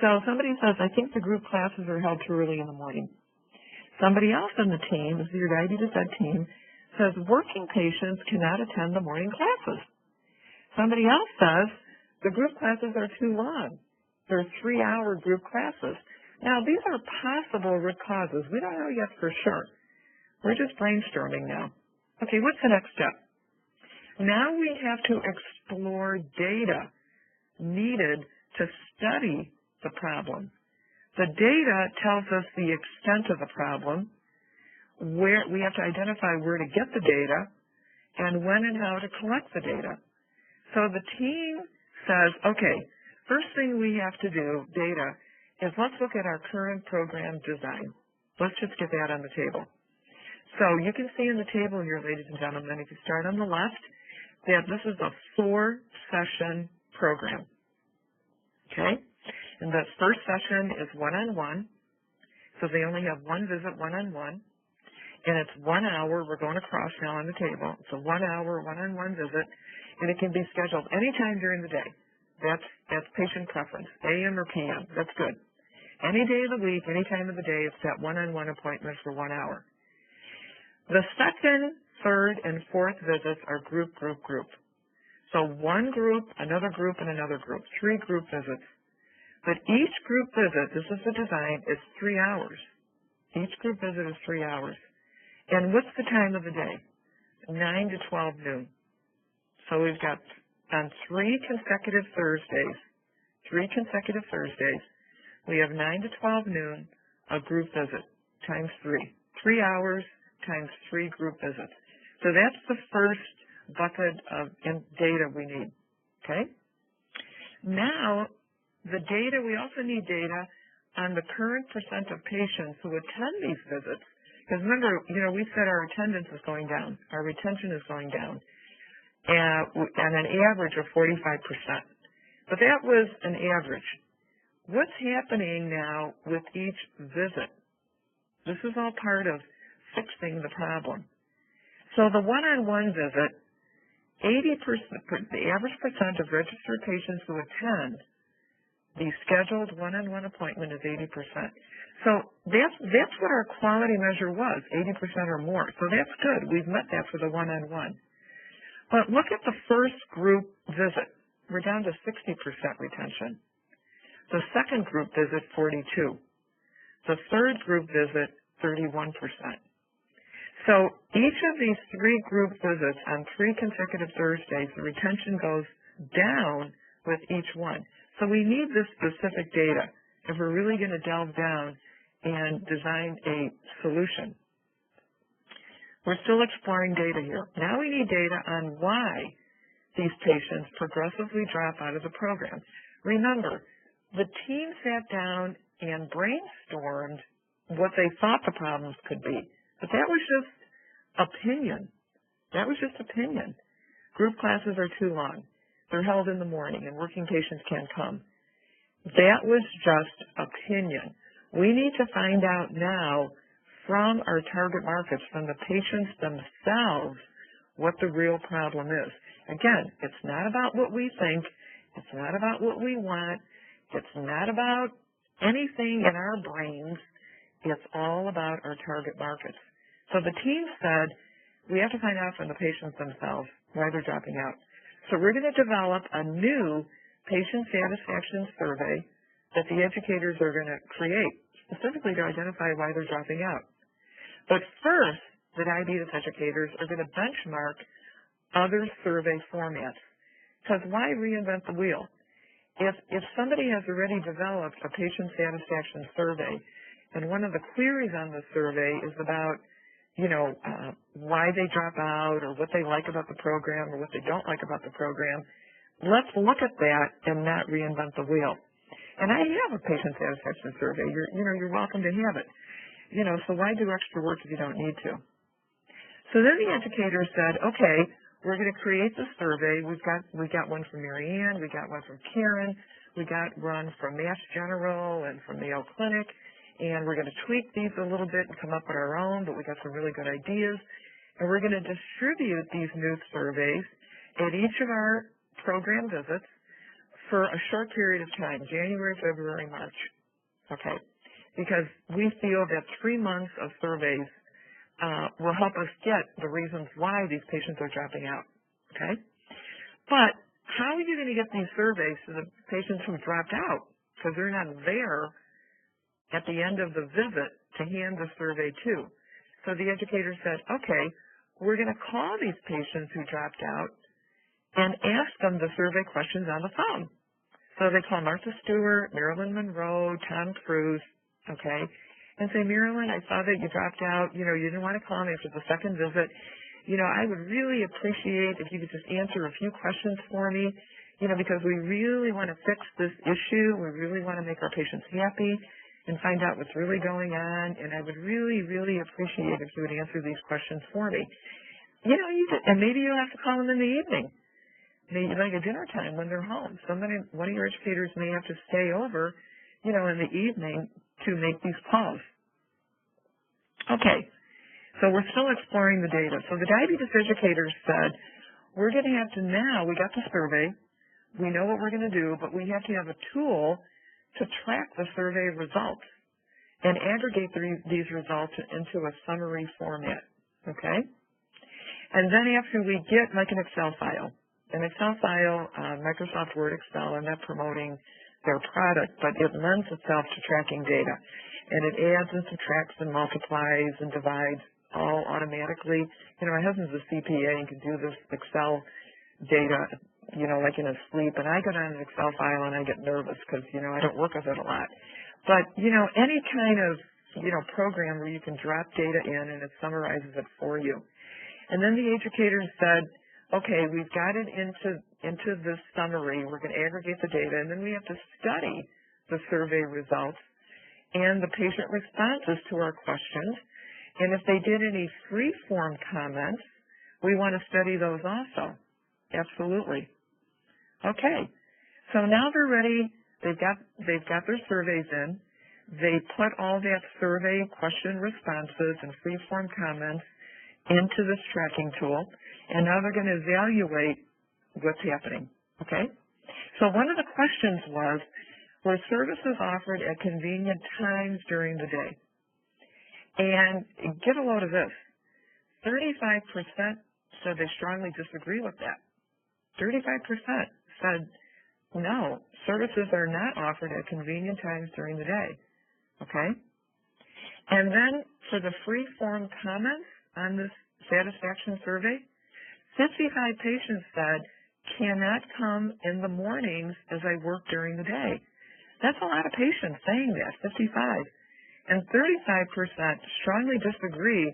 Speaker 3: So somebody says, I think the group classes are held too early in the morning. Somebody else on the team, this is your diabetes ed team, says working patients cannot attend the morning classes. Somebody else says the group classes are too long. They're 3-hour group classes. Now, these are possible root causes. We don't know yet for sure. We're just brainstorming now. Okay, what's the next step? Now we have to explore data needed to study the problem. The data tells us the extent of the problem, where we have to identify where to get the data, and when and how to collect the data. So the team says, okay, first thing we have to do, data, is let's look at our current program design. Let's just get that on the table. So you can see in the table here, ladies and gentlemen, if you start on the left, that this is a 4-session program. Okay? And the first session is one-on-one. So they only have one visit one-on-one. And it's 1 hour. We're going across now on the table. It's a 1 hour one-on-one visit. And it can be scheduled anytime during the day. That's patient preference, AM or PM. That's good. Any day of the week, any time of the day, it's that one-on-one appointment for 1 hour. The second, third, and fourth visits are group. So one group, another group, and another group. 3 group visits. But each group visit, this is the design, is 3 hours. Each group visit is 3 hours. And what's the time of the day? 9 to 12 noon. So we've got on 3 consecutive Thursdays, we have 9 to 12 noon, a group visit, times 3. 3 hours times 3 group visits. So that's the first bucket of data we need, okay? Now, the data, we also need data on the current percent of patients who attend these visits. Because remember, we said our attendance is going down, our retention is going down. And an average of 45%. But that was an average. What's happening now with each visit? This is all part of fixing the problem. So the one-on-one visit, 80%, the average percent of registered patients who attend the scheduled one-on-one appointment is 80%. So that's what our quality measure was, 80% or more. So that's good. We've met that for the one-on-one. But look at the first group visit. we're down to 60% retention. The second group visit, 42. The third group visit, 31%. So each of these 3 group visits on 3 consecutive Thursdays, the retention goes down with each one. So we need this specific data if we're really going to delve down and design a solution. We're still exploring data here. Now we need data on why these patients progressively drop out of the program. Remember, the team sat down and brainstormed what they thought the problems could be. But that was just opinion. That was just opinion. Group classes are too long. They're held in the morning and working patients can't come. That was just opinion. We need to find out now from our target markets, from the patients themselves, what the real problem is. Again, it's not about what we think. It's not about what we want. It's not about anything in our brains. It's all about our target markets. So the team said, we have to find out from the patients themselves why they're dropping out. So we're going to develop a new patient satisfaction survey that the educators are going to create, specifically to identify why they're dropping out. But first, the diabetes educators are going to benchmark other survey formats. Because why reinvent the wheel? If somebody has already developed a patient satisfaction survey, and one of the queries on the survey is about, why they drop out or what they like about the program or what they don't like about the program, let's look at that and not reinvent the wheel. And I have a patient satisfaction survey. You're welcome to have it. So why do extra work if you don't need to? So then the educator said, okay, we're going to create the survey. We got one from Mary Ann. We got one from Karen. We got one from Mass General and from Mayo Clinic. And we're going to tweak these a little bit and come up with our own, but we got some really good ideas. And we're going to distribute these new surveys at each of our program visits for a short period of time, January, February, March. Okay? Because we feel that 3 months of surveys will help us get the reasons why these patients are dropping out. Okay? But how are you going to get these surveys to the patients who dropped out? Because they're not there at the end of the visit to hand the survey to. So the educator said, okay, we're going to call these patients who dropped out and ask them the survey questions on the phone. So they call Martha Stewart, Marilyn Monroe, Tom Cruise, okay, and say, Marilyn, I saw that you dropped out. You didn't want to call me after the second visit. I would really appreciate if you could just answer a few questions for me, because we really want to fix this issue. We really want to make our patients happy and find out what's really going on, and I would really, really appreciate if you would answer these questions for me. And maybe you'll have to call them in the evening, maybe like at dinner time when they're home. One of your educators may have to stay over, in the evening to make these calls. Okay, so we're still exploring the data. So the diabetes educators said, we're going to have to now, we got the survey, we know what we're going to do, but we have to have a tool to track the survey results and aggregate these results into a summary format, okay? And then after we get like an Excel file, Microsoft Word Excel, I'm not promoting their product, but it lends itself to tracking data. And it adds and subtracts and multiplies and divides all automatically. My husband's a CPA and can do this Excel data like in his sleep, and I go down an Excel file and I get nervous because, I don't work with it a lot. But, any kind of, program where you can drop data in and it summarizes it for you. And then the educators said, okay, we've got it into this summary. We're going to aggregate the data, and then we have to study the survey results and the patient responses to our questions. And if they did any free-form comments, we want to study those also. Absolutely. Okay, so now they're ready. They've got their surveys in. They put all that survey question responses and free-form comments into this tracking tool, and now they're going to evaluate what's happening. Okay, so one of the questions was, were services offered at convenient times during the day? And get a load of this. 35% said they strongly disagree with that. 35% said No, services are not offered at convenient times during the day. Okay? And then for the free form comments on this satisfaction survey, 55 patients said, cannot come in the mornings as I work during the day. That's a lot of patients saying that, 55. And 35% strongly disagree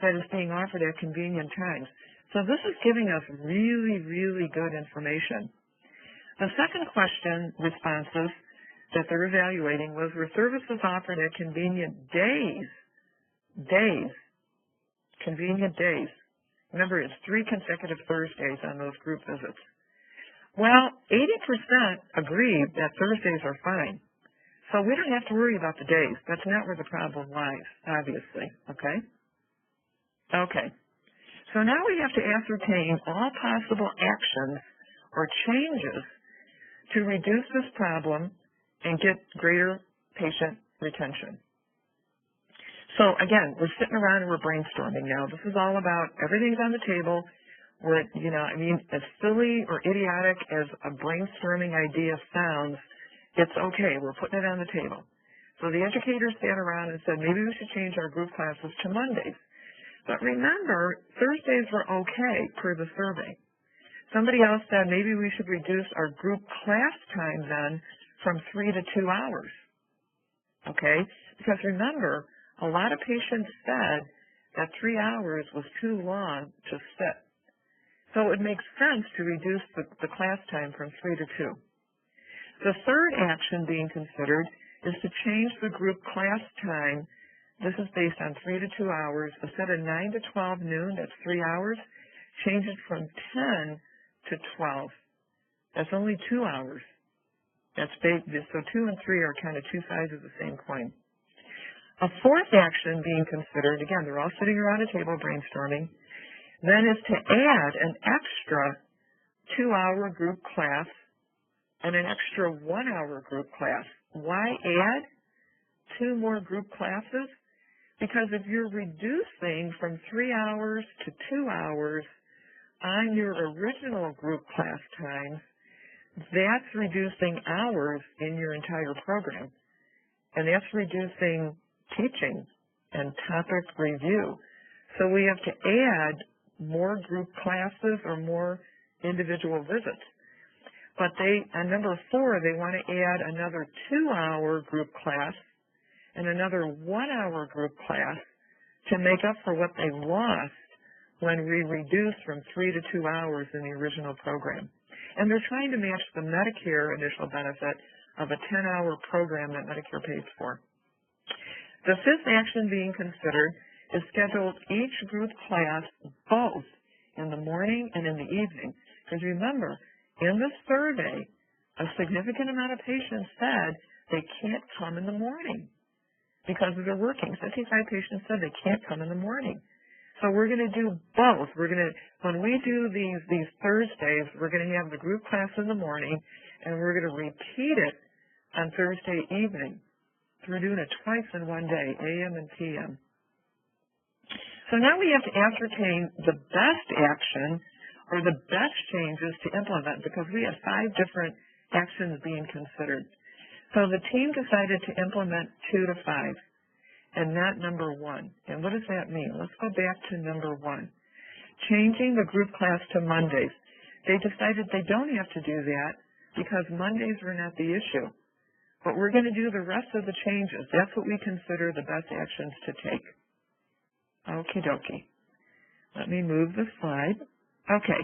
Speaker 3: that it's being offered at convenient times. So this is giving us really, really good information. The second question responses that they're evaluating was, were services offered at convenient days? Convenient days. Remember, it's 3 consecutive Thursdays on those group visits. Well, 80% agree that Thursdays are fine. So we don't have to worry about the days. That's not where the problem lies, obviously. Okay? Okay. So now we have to ascertain all possible actions or changes to reduce this problem and get greater patient retention. So again, we're sitting around and we're brainstorming now. This is all about everything's on the table. We're, as silly or idiotic as a brainstorming idea sounds, it's okay. We're putting it on the table. So the educators sat around and said, maybe we should change our group classes to Mondays. But remember, Thursdays were okay per the survey. Somebody else said maybe we should reduce our group class time then from 3 to 2 hours. Okay? Because remember, a lot of patients said that 3 hours was too long to sit. So it makes sense to reduce the class time from 3 to 2. The third action being considered is to change the group class time. This is based on 3 to 2 hours. Instead of 9 to 12 noon, that's 3 hours, change it from 10 to 12. That's only 2 hours. That's big. So 2 and 3 are kind of two sides of the same coin. A fourth action being considered, again, they're all sitting around a table brainstorming, then is to add an extra 2-hour group class and an extra 1-hour group class. Why add 2 more group classes? Because if you're reducing from 3 hours to 2 hours on your original group class time, that's reducing hours in your entire program. And that's reducing teaching and topic review. So we have to add more group classes or more individual visits. But on number 4, they want to add another 2-hour group class and another 1-hour group class to make up for what they lost when we reduced from 3 to 2 hours in the original program. And they're trying to match the Medicare initial benefit of a 10-hour program that Medicare pays for. The fifth action being considered is schedule each group class both in the morning and in the evening. Because remember, in this survey, a significant amount of patients said they can't come in the morning because they're working. 55 patients said they can't come in the morning. So we're going to do both. When we do these Thursdays, we're going to have the group class in the morning, and we're going to repeat it on Thursday evening. So we're doing it twice in one day, AM and PM. So now we have to ascertain the best action or the best changes to implement, because we have 5 different actions being considered. So the team decided to implement 2 to 5 and not number 1. And what does that mean? Let's go back to number 1. Changing the group class to Mondays. They decided they don't have to do that because Mondays were not the issue. But we're going to do the rest of the changes. That's what we consider the best actions to take. Okie dokie. Let me move the slide. Okay.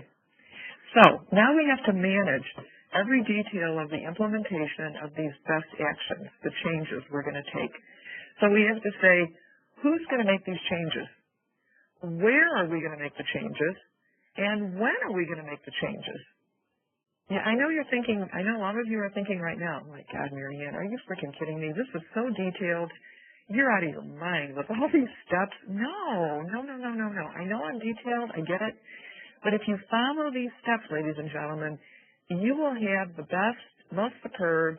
Speaker 3: So now we have to manage every detail of the implementation of these best actions, the changes we're going to take. So we have to say, who's going to make these changes? Where are we going to make the changes? And when are we going to make the changes? Yeah, I know you're thinking, I know all of you are thinking right now, oh my God, Marianne, are you freaking kidding me? This is so detailed. You're out of your mind with all these steps. No. I know I'm detailed. I get it. But if you follow these steps, ladies and gentlemen, you will have the best, most superb,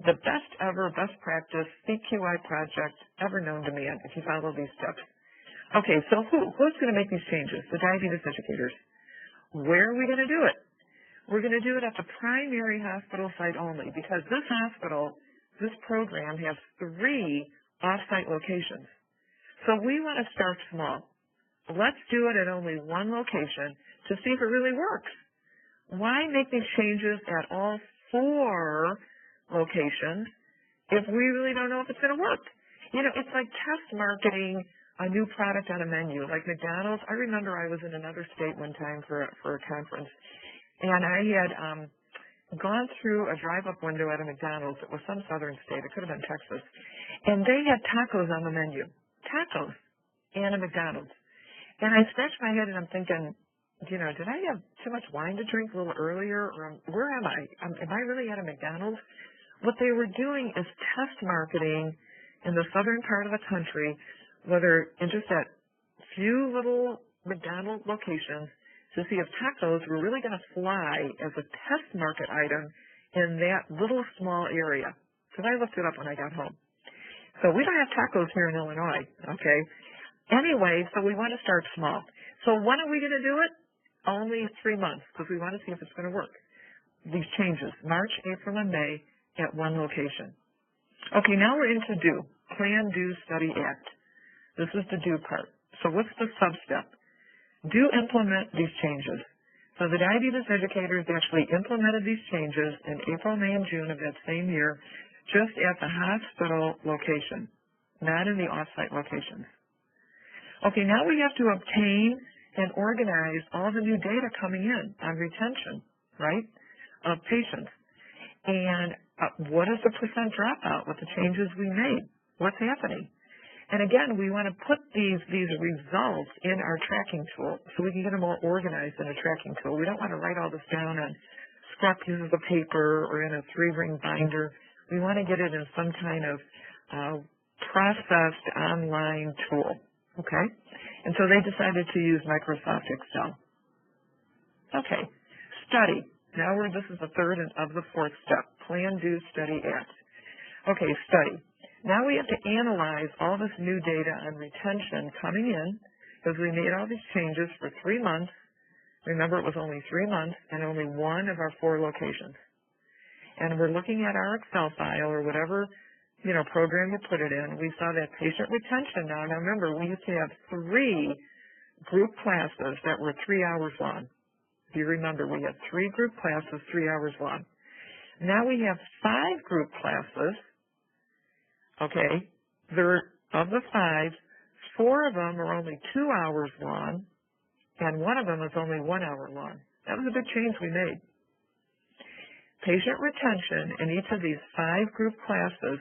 Speaker 3: the best ever, best practice CQI project ever known to man if you follow these steps. Okay, so who's going to make these changes? The diabetes educators. Where are we going to do it? we're going to do it at the primary hospital site only because this hospital, this program has 3 off-site locations. So we want to start small. Let's do it at only 1 location to see if it really works. Why make these changes at all 4 locations if we really don't know if it's going to work? You know, it's like test marketing a new product on a menu, like McDonald's. I remember I was in another state one time for a conference, and I had gone through a drive-up window at a McDonald's. It was some southern state. It could have been Texas. And they had tacos on the menu. Tacos and a McDonald's. And I scratched my head and I'm thinking, you know, did I have too much wine to drink a little earlier? Or where am I? Am I really at a McDonald's? What they were doing is test marketing in the southern part of the country, whether in just that few little McDonald's locations, to see if tacos were really going to fly as a test market item in that little small area. Because I looked it up when I got home. So we don't have tacos here in Illinois, okay? Anyway, so we want to start small. So when are we going to do it? Only 3 months, because we want to see if it's going to work. These changes, March, April, and May at 1 location. Okay, now we're into do. Plan, do, study, act. This is the do part. So what's the sub-step? Do implement these changes. So the diabetes educators actually implemented these changes in April, May, and June of that same year, just at the hospital location, not in the off-site locations. Okay, now we have to obtain and organize all the new data coming in on retention, right, of patients. And what is the percent dropout with the changes we made? What's happening? And again, we want to put these results in our tracking tool so we can get them all organized in a tracking tool. We don't want to write all this down on scrap pieces of paper or in a 3-ring binder. We want to get it in some kind of processed online tool, okay? And so they decided to use Microsoft Excel. Okay, study. Now this is the 3rd of the 4th step. Plan, do, study, act. Okay, study. Now we have to analyze all this new data on retention coming in because we made all these changes for 3 months. Remember, it was only 3 months and only 1 of our 4 locations. And we're looking at our Excel file or whatever, you know, program you put it in. We saw that patient retention now. Now remember, we used to have 3 group classes that were 3 hours long. If you remember, we had 3 group classes, 3 hours long. Now we have 5 group classes. Okay, of the 5, 4 of them are only 2 hours long, and 1 of them is only 1 hour long. That was a big change we made. Patient retention in each of these 5 group classes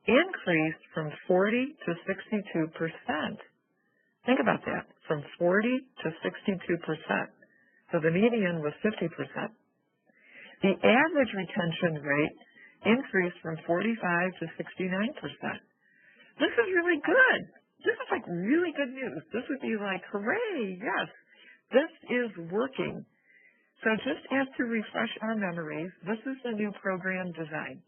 Speaker 3: increased from 40 to 62%. Think about that, from 40 to 62%. So the median was 50%. The average retention rate increased from 45 to 69%. This is really good. This is like really good news. This would be like, hooray, yes, this is working. So just as to refresh our memories, this is the new program design.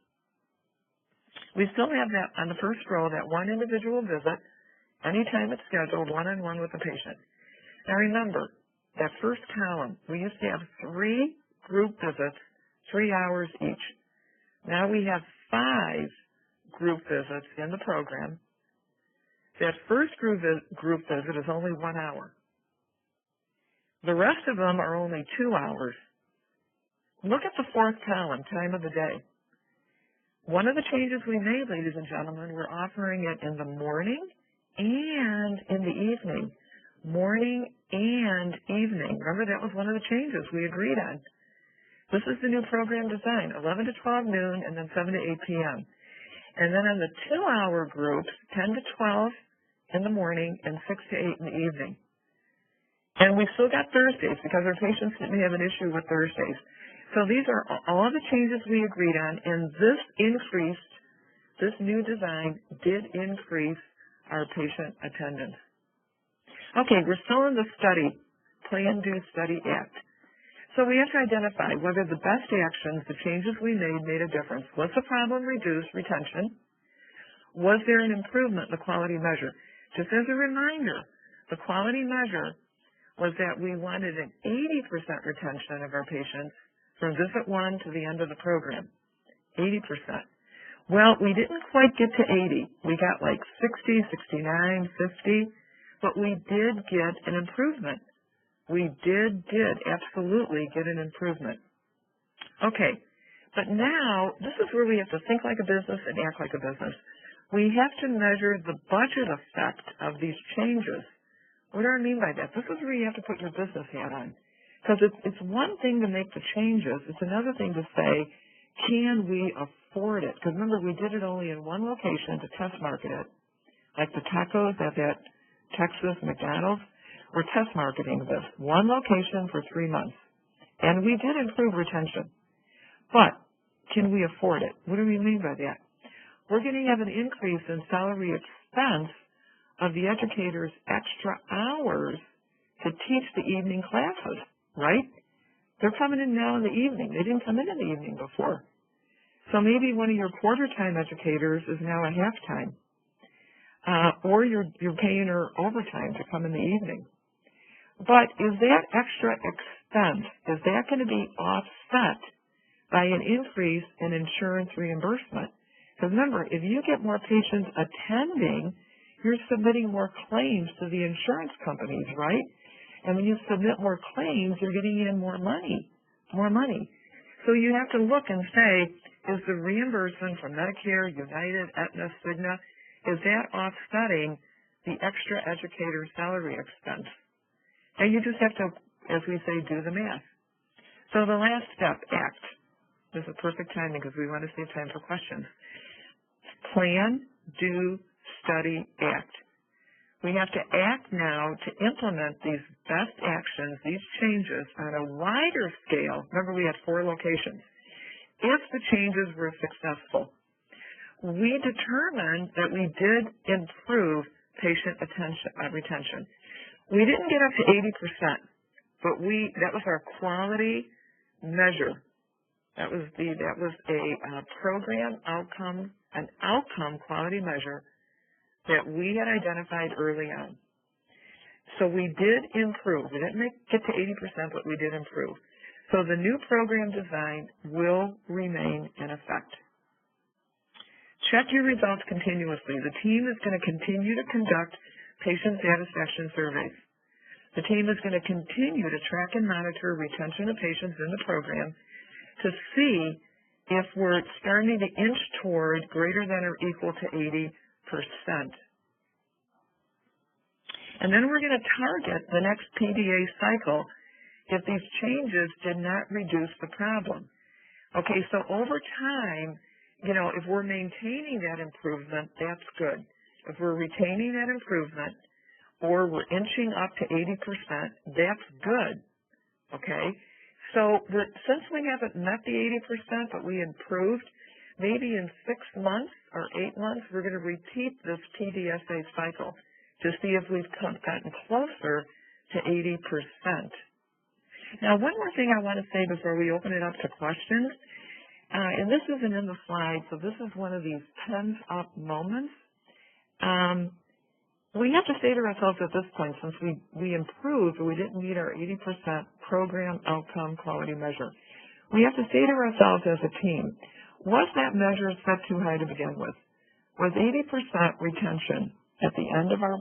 Speaker 3: We still have that on the first row, that 1 individual visit, anytime it's scheduled, one-on-one with the patient. Now remember, that first column, we used to have 3 group visits, 3 hours each. Now we have 5 group visits in the program. That first group visit is only 1 hour. The rest of them are only 2 hours. Look at the 4th column, time of the day. One of the changes we made, ladies and gentlemen, we're offering it in the morning and in the evening. Morning and evening. Remember, that was one of the changes we agreed on. This is the new program design, 11 to 12 noon and then 7 to 8 p.m. And then on the 2-hour groups, 10 to 12 in the morning and 6 to 8 in the evening. And we still got Thursdays because our patients didn't have an issue with Thursdays. So these are all the changes we agreed on, and this new design did increase our patient attendance. Okay, we're still in the study, plan, do, study, act. So we have to identify whether the best actions, the changes we made a difference. Was the problem reduced, retention? Was there an improvement in the quality measure? Just as a reminder, the quality measure was that we wanted an 80% retention of our patients from visit 1 to the end of the program? 80%. Well, we didn't quite get to 80. We got like 60, 69, 50, but we did get an improvement. We did absolutely get an improvement. Okay, but now this is where we have to think like a business and act like a business. We have to measure the budget effect of these changes. What do I mean by that? This is where you have to put your business hat on. Because it's one thing to make the changes. It's another thing to say, can we afford it? Because remember, we did it only in one location to test market it. Like the tacos at that Texas McDonald's, we're test marketing this. One location for 3 months. And we did improve retention. But can we afford it? What do we mean by that? We're going to have an increase in salary expense of the educators' extra hours to teach the evening classes, right? They're coming in now in the evening. They didn't come in the evening before. So maybe one of your quarter-time educators is now a half-time. Or you're paying her overtime to come in the evening. But is that extra expense, is that going to be offset by an increase in insurance reimbursement? Because remember, if you get more patients attending, you're submitting more claims to the insurance companies, right? And when you submit more claims, you're getting in more money. So you have to look and say, is the reimbursement from Medicare, United, Aetna, Cigna, is that offsetting the extra educator salary expense? And you just have to, as we say, do the math. So the last step, act. This is perfect timing because we want to save time for questions. Plan, do, study, act. We have to act now to implement these best actions, these changes on a wider scale. Remember, we had 4 locations. If the changes were successful, we determined that we did improve patient retention. We didn't get up to 80%, but that was our quality measure. That was a program outcome, an outcome quality measure that we had identified early on. So we did improve. We didn't get to 80%, but we did improve. So the new program design will remain in effect. Check your results continuously. The team is going to continue to conduct patient satisfaction surveys. The team is going to continue to track and monitor retention of patients in the program to see if we're starting to inch toward greater than or equal to 80%. And then we're going to target the next PDA cycle if these changes did not reduce the problem. Okay, so over time, if we're maintaining that improvement, that's good. If we're retaining that improvement or we're inching up to 80%, that's good. Okay? So since we haven't met the 80%, but we improved, maybe in 6 months or 8 months, we're going to repeat this PDSA cycle to see if we've gotten closer to 80%. Now, one more thing I want to say before we open it up to questions, and this isn't in the slide, so this is one of these pens-up moments. We have to say to ourselves at this point, since we improved, but we didn't meet our 80% program outcome quality measure, we have to say to ourselves as a team, was that measure set too high to begin with? Was 80% retention at the end of our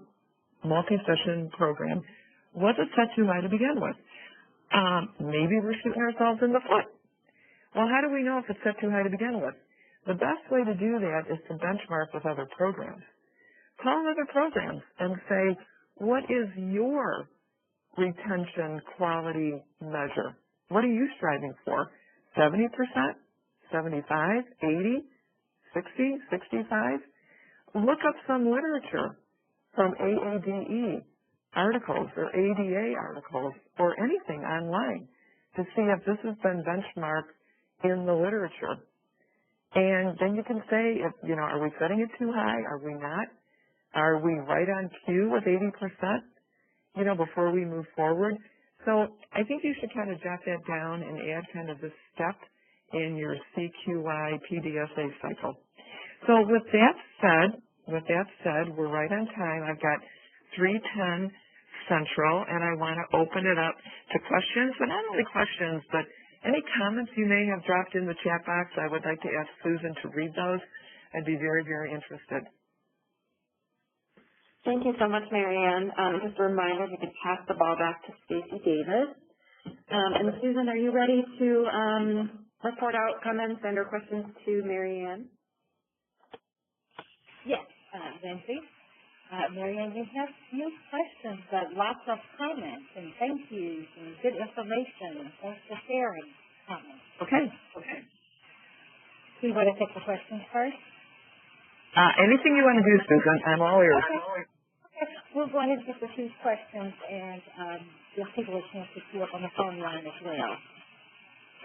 Speaker 3: multi-session program, was it set too high to begin with? Maybe we're shooting ourselves in the foot. Well, how do we know if it's set too high to begin with? The best way to do that is to benchmark with other programs. Call other programs and say, what is your retention quality measure? What are you striving for? 70%? 75? 80? 60? 65? Look up some literature from AADE articles or ADA articles or anything online to see if this has been benchmarked in the literature. And then you can say, are we setting it too high? Are we not? Are we right on cue with 80%, before we move forward? So I think you should kind of jot that down and add kind of this step in your CQI PDSA cycle. So with that said, we're right on time. I've got 3:10 Central, and I want to open it up to questions, but not only questions, but Any comments you may have dropped in the chat box, I would like to ask Susan to read those. I'd be very, very interested.
Speaker 2: Thank you so much, Mary Ann. Just a reminder, you can pass the ball back to Stacey Davis. And Susan, are you ready to report out comments and or questions to Mary Ann?
Speaker 4: Yes, Nancy. Mary Ann, you have few questions, but lots of comments and thank yous and good information. Thanks for sharing comments.
Speaker 3: Okay.
Speaker 4: Do you want to take the questions first?
Speaker 3: Anything you want to do, Susan. I'm all ears.
Speaker 4: Okay. We'll go ahead and get the few questions and give people a chance to queue up on the phone line as well.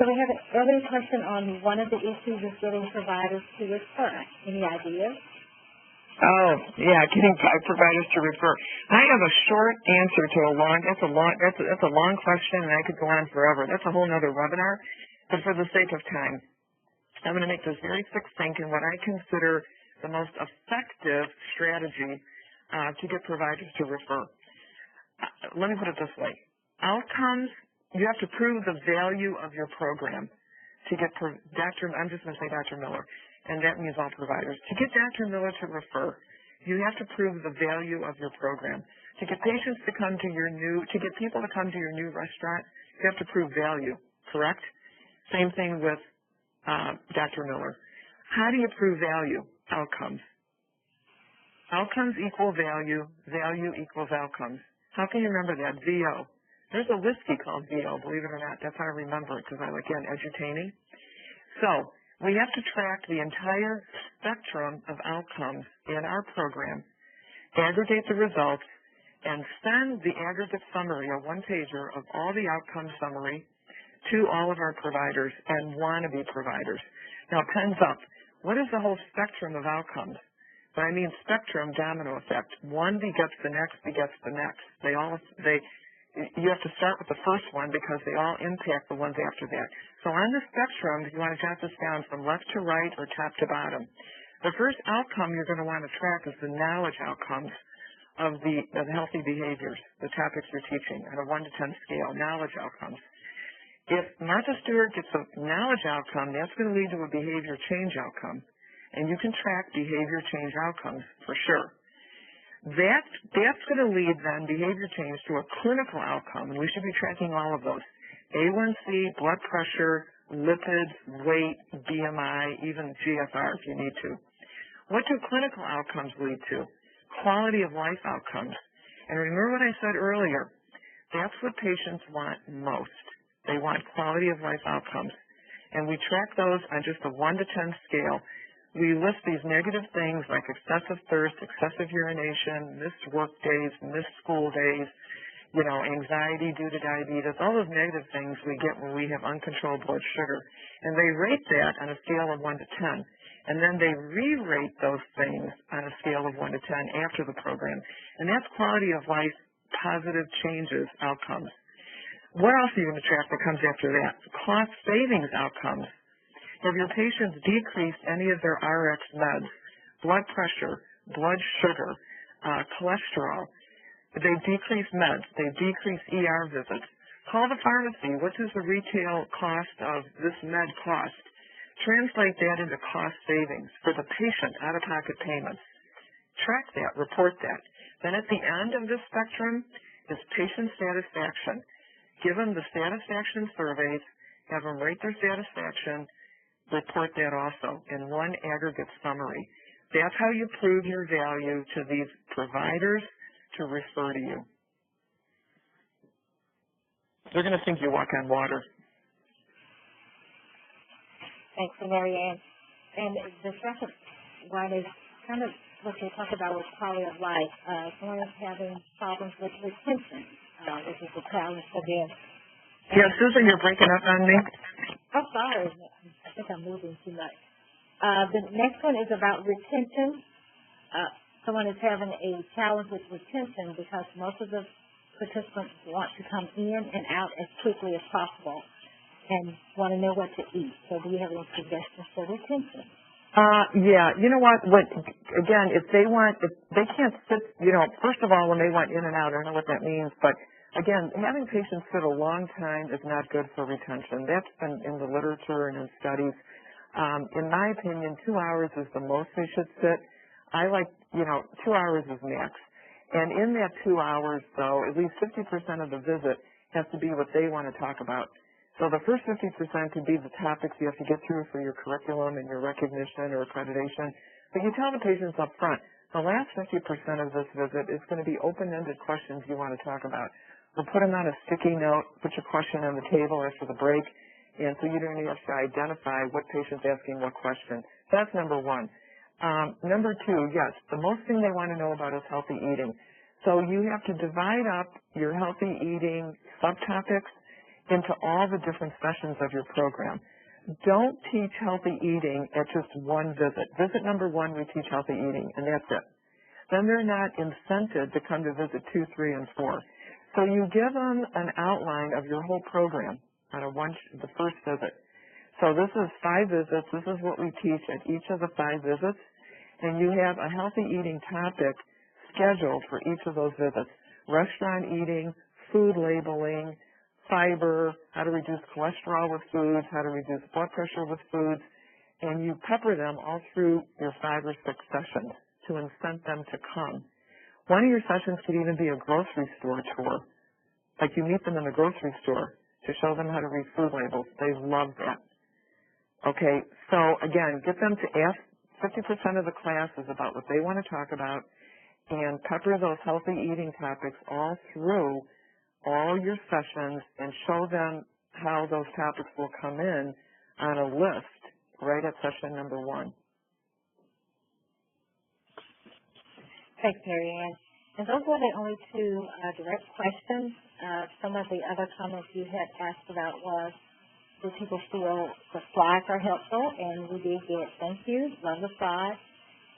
Speaker 4: So we have an early question on one of the issues is getting providers to refer. Any ideas?
Speaker 3: Oh, yeah, getting providers to refer. I have a short answer to that's a long question, and I could go on forever. That's a whole other webinar. But for the sake of time, I'm going to make this very succinct in what I consider the most effective strategy to get providers to refer. Let me put it this way. Outcomes, you have to prove the value of your program to get I'm just going to say Dr. Miller, and that means all providers. To get Dr. Miller to refer, you have to prove the value of your program. To get patients to come to to get people to come to your new restaurant, you have to prove value, correct? Same thing with Dr. Miller. How do you prove value? Outcomes. Outcomes equal value. Value equals outcomes. How can you remember that? VO. There's a whiskey called VO, believe it or not. That's how I remember it because I'm, again, edutaining. So we have to track the entire spectrum of outcomes in our program, aggregate the results, and send the aggregate summary, a one-pager of all the outcome summary to all of our providers and wannabe providers. Now, pens up. What is the whole spectrum of outcomes? When I mean spectrum, domino effect. One begets the next, begets the next. You have to start with the first one because they all impact the ones after that. So on the spectrum, you want to jot this down from left to right or top to bottom. The first outcome you're going to want to track is the knowledge outcomes of the healthy behaviors, the topics you're teaching on a 1 to 10 scale, knowledge outcomes. If Martha Stewart gets a knowledge outcome, that's going to lead to a behavior change outcome. And you can track behavior change outcomes for sure. That's going to lead then behavior change to a clinical outcome, and we should be tracking all of those. A1C, blood pressure, lipids, weight, BMI, even GFR if you need to. What do clinical outcomes lead to? Quality of life outcomes. And remember what I said earlier, that's what patients want most. They want quality of life outcomes. And we track those on just a 1 to 10 scale. We list these negative things like excessive thirst, excessive urination, missed work days, missed school days, anxiety due to diabetes, all those negative things we get when we have uncontrolled blood sugar. And they rate that on a scale of 1 to 10. And then they re-rate those things on a scale of 1 to 10 after the program. And that's quality of life, positive changes, outcomes. What else are you going to track that comes after that? Cost savings outcomes. Have your patients decreased any of their RX meds, blood pressure, blood sugar, cholesterol? They've decreased meds. They've decreased ER visits. Call the pharmacy. What does the retail cost of this med cost? Translate that into cost savings for the patient, out-of-pocket payments. Track that. Report that. Then at the end of this spectrum is patient satisfaction. Give them the satisfaction surveys. Have them rate their satisfaction. Report that also in one aggregate summary. That's how you prove your value to these providers to refer to you. They're going to think you walk on water.
Speaker 4: Thanks, Mary Ann. And the second one is kind of what you talked about with quality of life. Someone is having problems with retention, which is a challenge for them.
Speaker 3: Yeah, Susan, you're breaking up on me.
Speaker 4: Oh, sorry. I think I'm moving too much. The next one is about retention. Someone is having a challenge with retention because most of the participants want to come in and out as quickly as possible and want to know what to eat. So do you have any suggestions for retention?
Speaker 3: Yeah, you know what, again, if they can't sit, first of all, when they want in and out, I don't know what that means, but again, having patients sit a long time is not good for retention. That's been in the literature and in studies. In my opinion, 2 hours is the most they should sit. I like, 2 hours is max. And in that 2 hours, though, at least 50% of the visit has to be what they want to talk about. So the first 50% could be the topics you have to get through for your curriculum and your recognition or accreditation. But you tell the patients up front, the last 50% of this visit is going to be open-ended questions you want to talk about. We'll put them on a sticky note, put your question on the table after the break, and so you don't have to identify what patient's asking what question. So that's number one. Number two, yes, the most thing they want to know about is healthy eating. So you have to divide up your healthy eating subtopics into all the different sessions of your program. Don't teach healthy eating at just one visit. Visit number one, we teach healthy eating, and that's it. Then they're not incented to come to visit 2, 3, and 4. So you give them an outline of your whole program on the first visit. So this is 5 visits. This is what we teach at each of the 5 visits, and you have a healthy eating topic scheduled for each of those visits. Restaurant eating, food labeling, fiber, how to reduce cholesterol with foods, how to reduce blood pressure with foods, and you pepper them all through your 5 or 6 sessions to incent them to come. One of your sessions could even be a grocery store tour. Like you meet them in the grocery store to show them how to read food labels. They love that. Okay, so again, get them to ask. 50% of the class is about what they want to talk about, and pepper those healthy eating topics all through all your sessions and show them how those topics will come in on a list right at session number 1.
Speaker 4: Thanks, Mary Ann. And those were the only 2 direct questions. Some of the other comments you had asked about was, do people feel the slides are helpful? And we did get thank you, love the slides.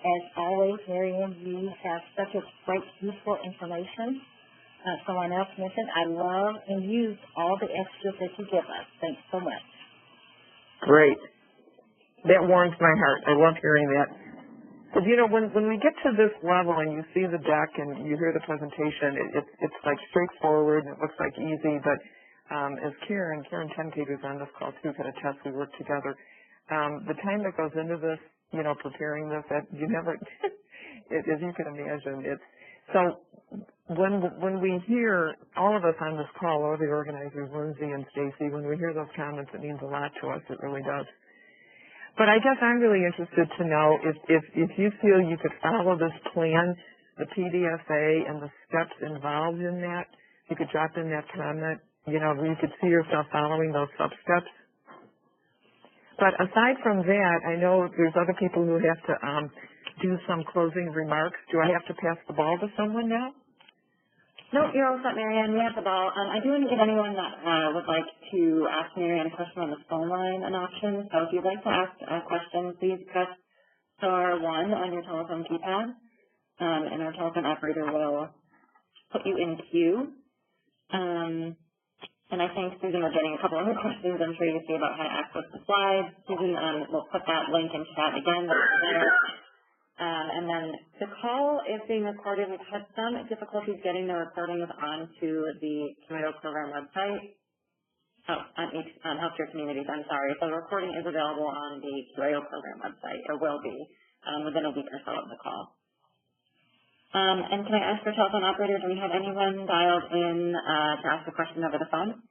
Speaker 4: As always, Mary Ann, you have such a great, useful information. Someone else mentioned, I love and use all the extras that you give us. Thanks so much.
Speaker 3: Great. That warms my heart. I love hearing that. Because, when we get to this level and you see the deck and you hear the presentation, it's like straightforward and it looks like easy. But as Karen Tenke, who's on this call too, could attest, we work together. The time that goes into this, preparing this, that you never, as you can imagine, so when we hear, all of us on this call, all the organizers, Lindsay and Stacy, when we hear those comments, it means a lot to us. It really does. But I guess I'm really interested to know if you feel you could follow this plan, the PDFA and the steps involved in that, you could drop in that comment, you could see yourself following those sub-steps. But aside from that, I know there's other people who have to do some closing remarks. Do I have to pass the ball to someone now?
Speaker 2: No, you're all set, Mary Ann. We have the ball. I do want to give anyone that would like to ask Mary Ann a question on the phone line an option. So if you'd like to ask a question, please press *1 on your telephone keypad, and our telephone operator will put you in queue. And I think, Susan, we're getting a couple other questions I'm sure you see about how to access the slides. Susan will put that link in chat again. And then the call is being recorded. We've had some difficulties getting the recordings onto the Tomato program website. On Healthcare Communities, I'm sorry. So the recording is available on the QAO program website, or will be, within a week or so of the call. And can I ask our telephone operator, do we have anyone dialed in to ask a question over the phone?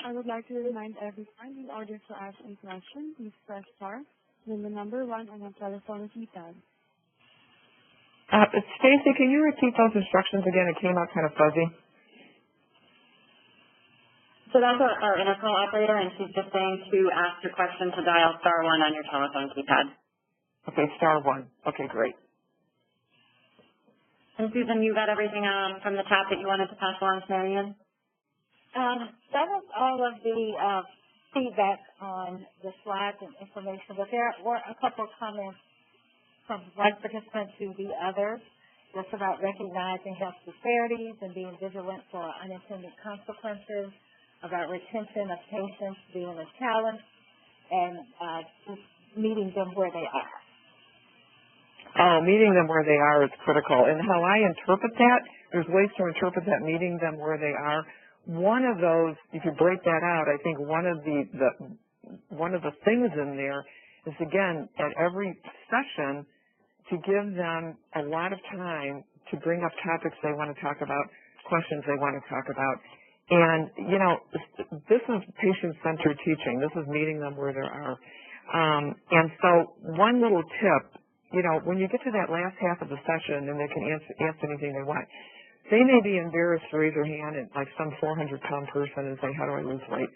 Speaker 1: I would like to remind everyone, in order to ask a question, please press *, then the number 1 on your telephone keypad.
Speaker 3: Stacy, can you repeat those instructions again? It came out kind of fuzzy.
Speaker 2: So that's our intercall operator, and she's just saying to ask your question to dial *1 on your telephone keypad.
Speaker 3: Okay, *1. Okay, great.
Speaker 2: And Susan, you got everything from the chat that you wanted to pass along to Mary Ann?
Speaker 4: That was all of the feedback on the slides and information, but there were a couple of comments from one participant to the other, just about recognizing health disparities and being vigilant for unintended consequences, about retention of patients being a challenge, and just meeting them where they are.
Speaker 3: Meeting them where they are is critical. And how I interpret that, there's ways to interpret that, meeting them where they are. One of those, if you break that out, I think one of the things in there is, again, at every session, to give them a lot of time to bring up topics they want to talk about, questions they want to talk about. And, you know, this is patient-centered teaching. This is meeting them where they are. And so one little tip, you know, when you get to that last half of the session and they can ask anything they want, they may be embarrassed to raise their hand and like some 400-pound person and say, how do I lose weight?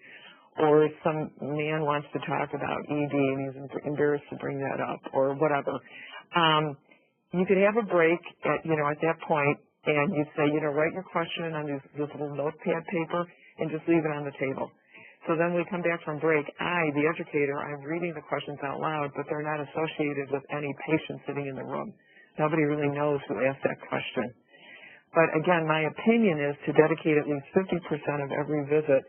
Speaker 3: Or some man wants to talk about ED and he's embarrassed to bring that up or whatever. You could have a break at that point and you say, you know, write your question on this little notepad paper and just leave it on the table. So then we come back from break. I, the educator, I'm reading the questions out loud, but they're not associated with any patient sitting in the room. Nobody really knows who asked that question. But again, my opinion is to dedicate at least 50% of every visit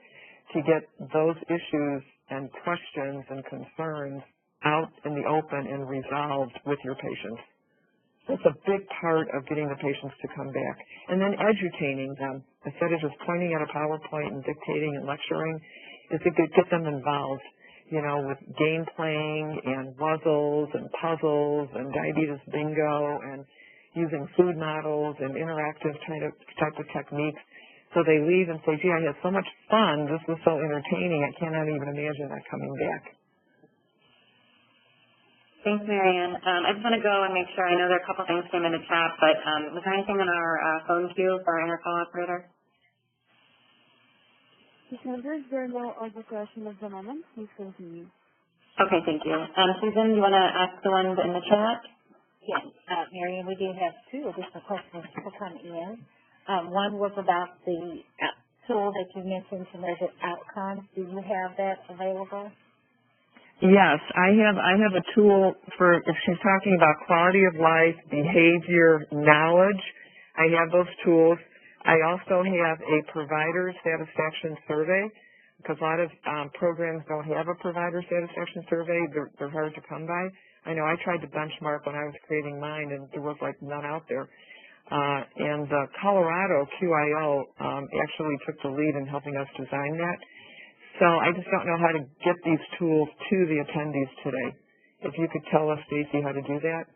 Speaker 3: to get those issues and questions and concerns out in the open and resolved with your patients. That's a big part of getting the patients to come back. And then edutaining them. Instead of just pointing at a PowerPoint and dictating and lecturing, is to get them involved, you know, with game playing and puzzles and diabetes bingo and using food models and interactive type of techniques. So they leave and say, gee, I had so much fun. This was so entertaining. I cannot even imagine that coming back.
Speaker 2: Thanks, Marianne. I just want to go and make sure. I know there are a couple things came in the chat, but was there anything in our phone queue for our intercall operator?
Speaker 1: Presenters, there are no other questions at the moment. Please continue.
Speaker 2: Okay, thank you. Susan, you want to ask the ones in the chat?
Speaker 4: Yes, Marianne, we do have two additional questions to come in. One was about the tool that you mentioned to measure outcomes. Do you have that available?
Speaker 3: Yes, I have a tool for, if she's talking about quality of life, behavior, knowledge, I have those tools. I also have a provider satisfaction survey, because a lot of programs don't have a provider satisfaction survey. They're hard to come by. I know I tried to benchmark when I was creating mine, and there was like none out there. And Colorado QIO actually took the lead in helping us design that. So I just don't know how to get these tools to the attendees today. If you could tell us, Stacy, how to do that,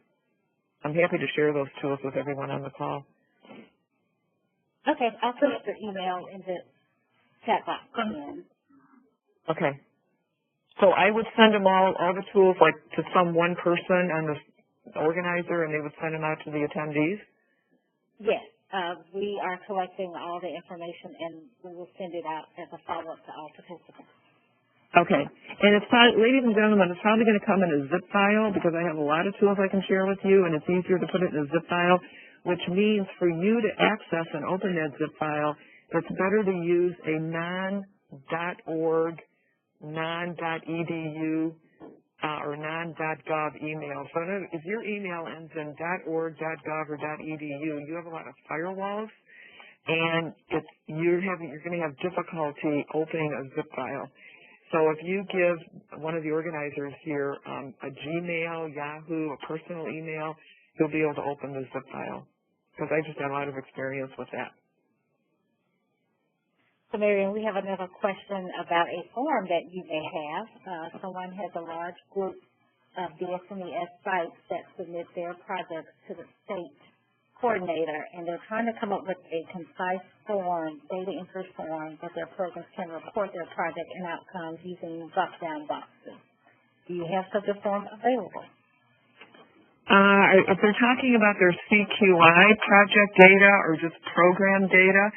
Speaker 3: I'm happy to share those tools with everyone on the call.
Speaker 4: Okay, I'll put your email in the chat box.
Speaker 3: Okay. So I would send them all the tools, like to some one person on the organizer, and they would send them out to the attendees?
Speaker 4: Yes. We are collecting all the information, and we will send it out as a follow-up to all participants.
Speaker 3: Okay. And it's probably, ladies and gentlemen, it's probably going to come in a zip file because I have a lot of tools I can share with you, and it's easier to put it in a zip file, which means for you to access and open that zip file, it's better to use a non.org, non.edu, or non.gov email. So if your email ends in .org, .gov, or .edu, you have a lot of firewalls, and you're going to have difficulty opening a zip file. So if you give one of the organizers here a Gmail, Yahoo, a personal email, you'll be able to open the zip file, because I just had a lot of experience with that.
Speaker 4: So, Marianne, we have another question about a form that you may have. Someone has a large group of DSMES sites that submit their projects to the state coordinator, and they're trying to come up with a concise form, data entry form, that their programs can report their project and outcomes using drop-down boxes. Do you have such a form available?
Speaker 3: If they're talking about their CQI project data or just program data,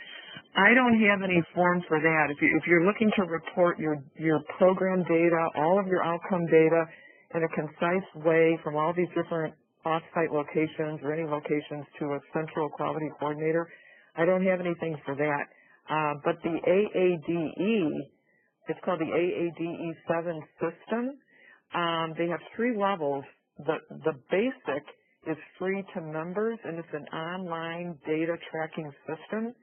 Speaker 3: I don't have any form for that. If you're looking to report your program data, all of your outcome data in a concise way from all these different off-site locations or any locations to a central quality coordinator, I don't have anything for that. But the AADE, it's called the AADE 7 system. They have 3 levels. The basic is free to members, and it's an online data tracking system.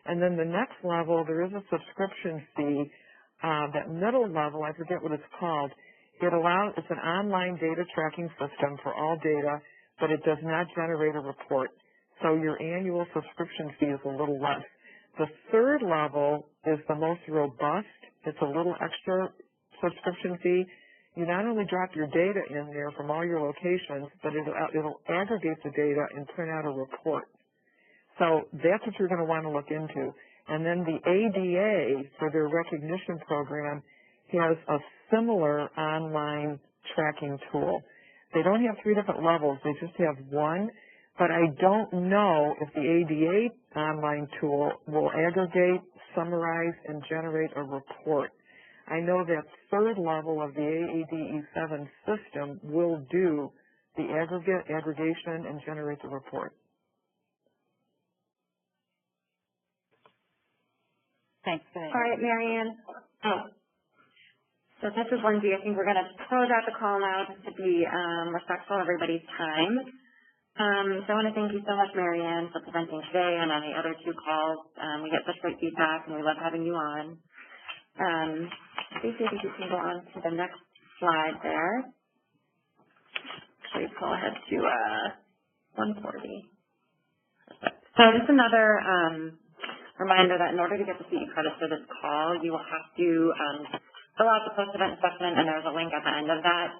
Speaker 3: And then the next level, there is a subscription fee. That middle level, I forget what it's called, It's an online data tracking system for all data, but it does not generate a report. So your annual subscription fee is a little less. The third level is the most robust. It's a little extra subscription fee. You not only drop your data in there from all your locations, but it'll aggregate the data and print out a report. So that's what you're going to want to look into. And then the ADA, for their recognition program, has a similar online tracking tool. They don't have 3 different levels. They just have one. But I don't know if the ADA online tool will aggregate, summarize, and generate a report. I know that third level of the AADE7 system will do the aggregation, and generate the report.
Speaker 4: Thanks. Go ahead.
Speaker 2: All right, Marianne. So this is Lindsay. I think we're going to close out the call now just to be respectful of everybody's time. So I want to thank you so much, Marianne, for presenting today and on the other 2 calls. We get such great feedback, and we love having you on. Stacey, if you can go on to the next slide there. Please go ahead to 140. So just another reminder that in order to get the CE credit for this call, you will have to fill out the post-event assessment, and there's a link at the end of that.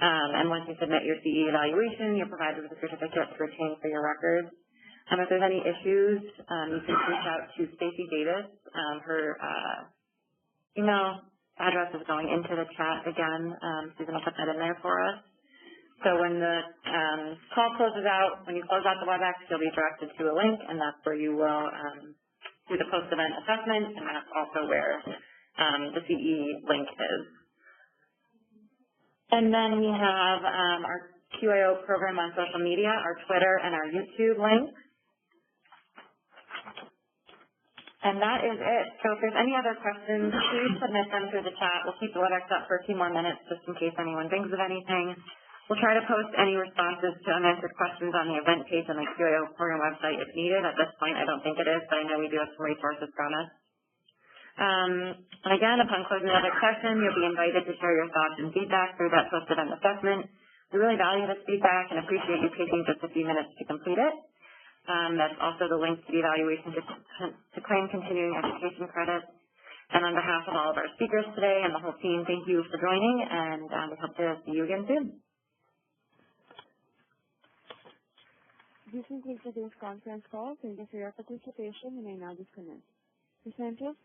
Speaker 2: And once you submit your CE evaluation, you're provided with a certificate to retain for your records. If there's any issues, you can reach out to Stacey Davis. Her email address is going into the chat again. She's going to put that in there for us. So when the call closes out, when you close out the WebEx, you'll be directed to a link, and that's where you will do the post-event assessment, and that's also where the CE link is. And then we have our QAO program on social media, our Twitter and our YouTube links. And that is it. So if there's any other questions, please submit them through the chat. We'll keep the WebEx up for a few more minutes just in case anyone thinks of anything. We'll try to post any responses to unanswered questions on the event page on the QAO program website if needed. At this point, I don't think it is, but I know we do have some resources promised. And again, upon closing the other session, you'll be invited to share your thoughts and feedback through that post-event assessment. We really value this feedback and appreciate you taking just a few minutes to complete it. That's also the link to the evaluation to claim continuing education credit. And on behalf of all of our speakers today and the whole team, thank you for joining, and we hope to see you again soon.
Speaker 1: This concludes today's conference call. Thank you for your participation. You may now disconnect. Presenters,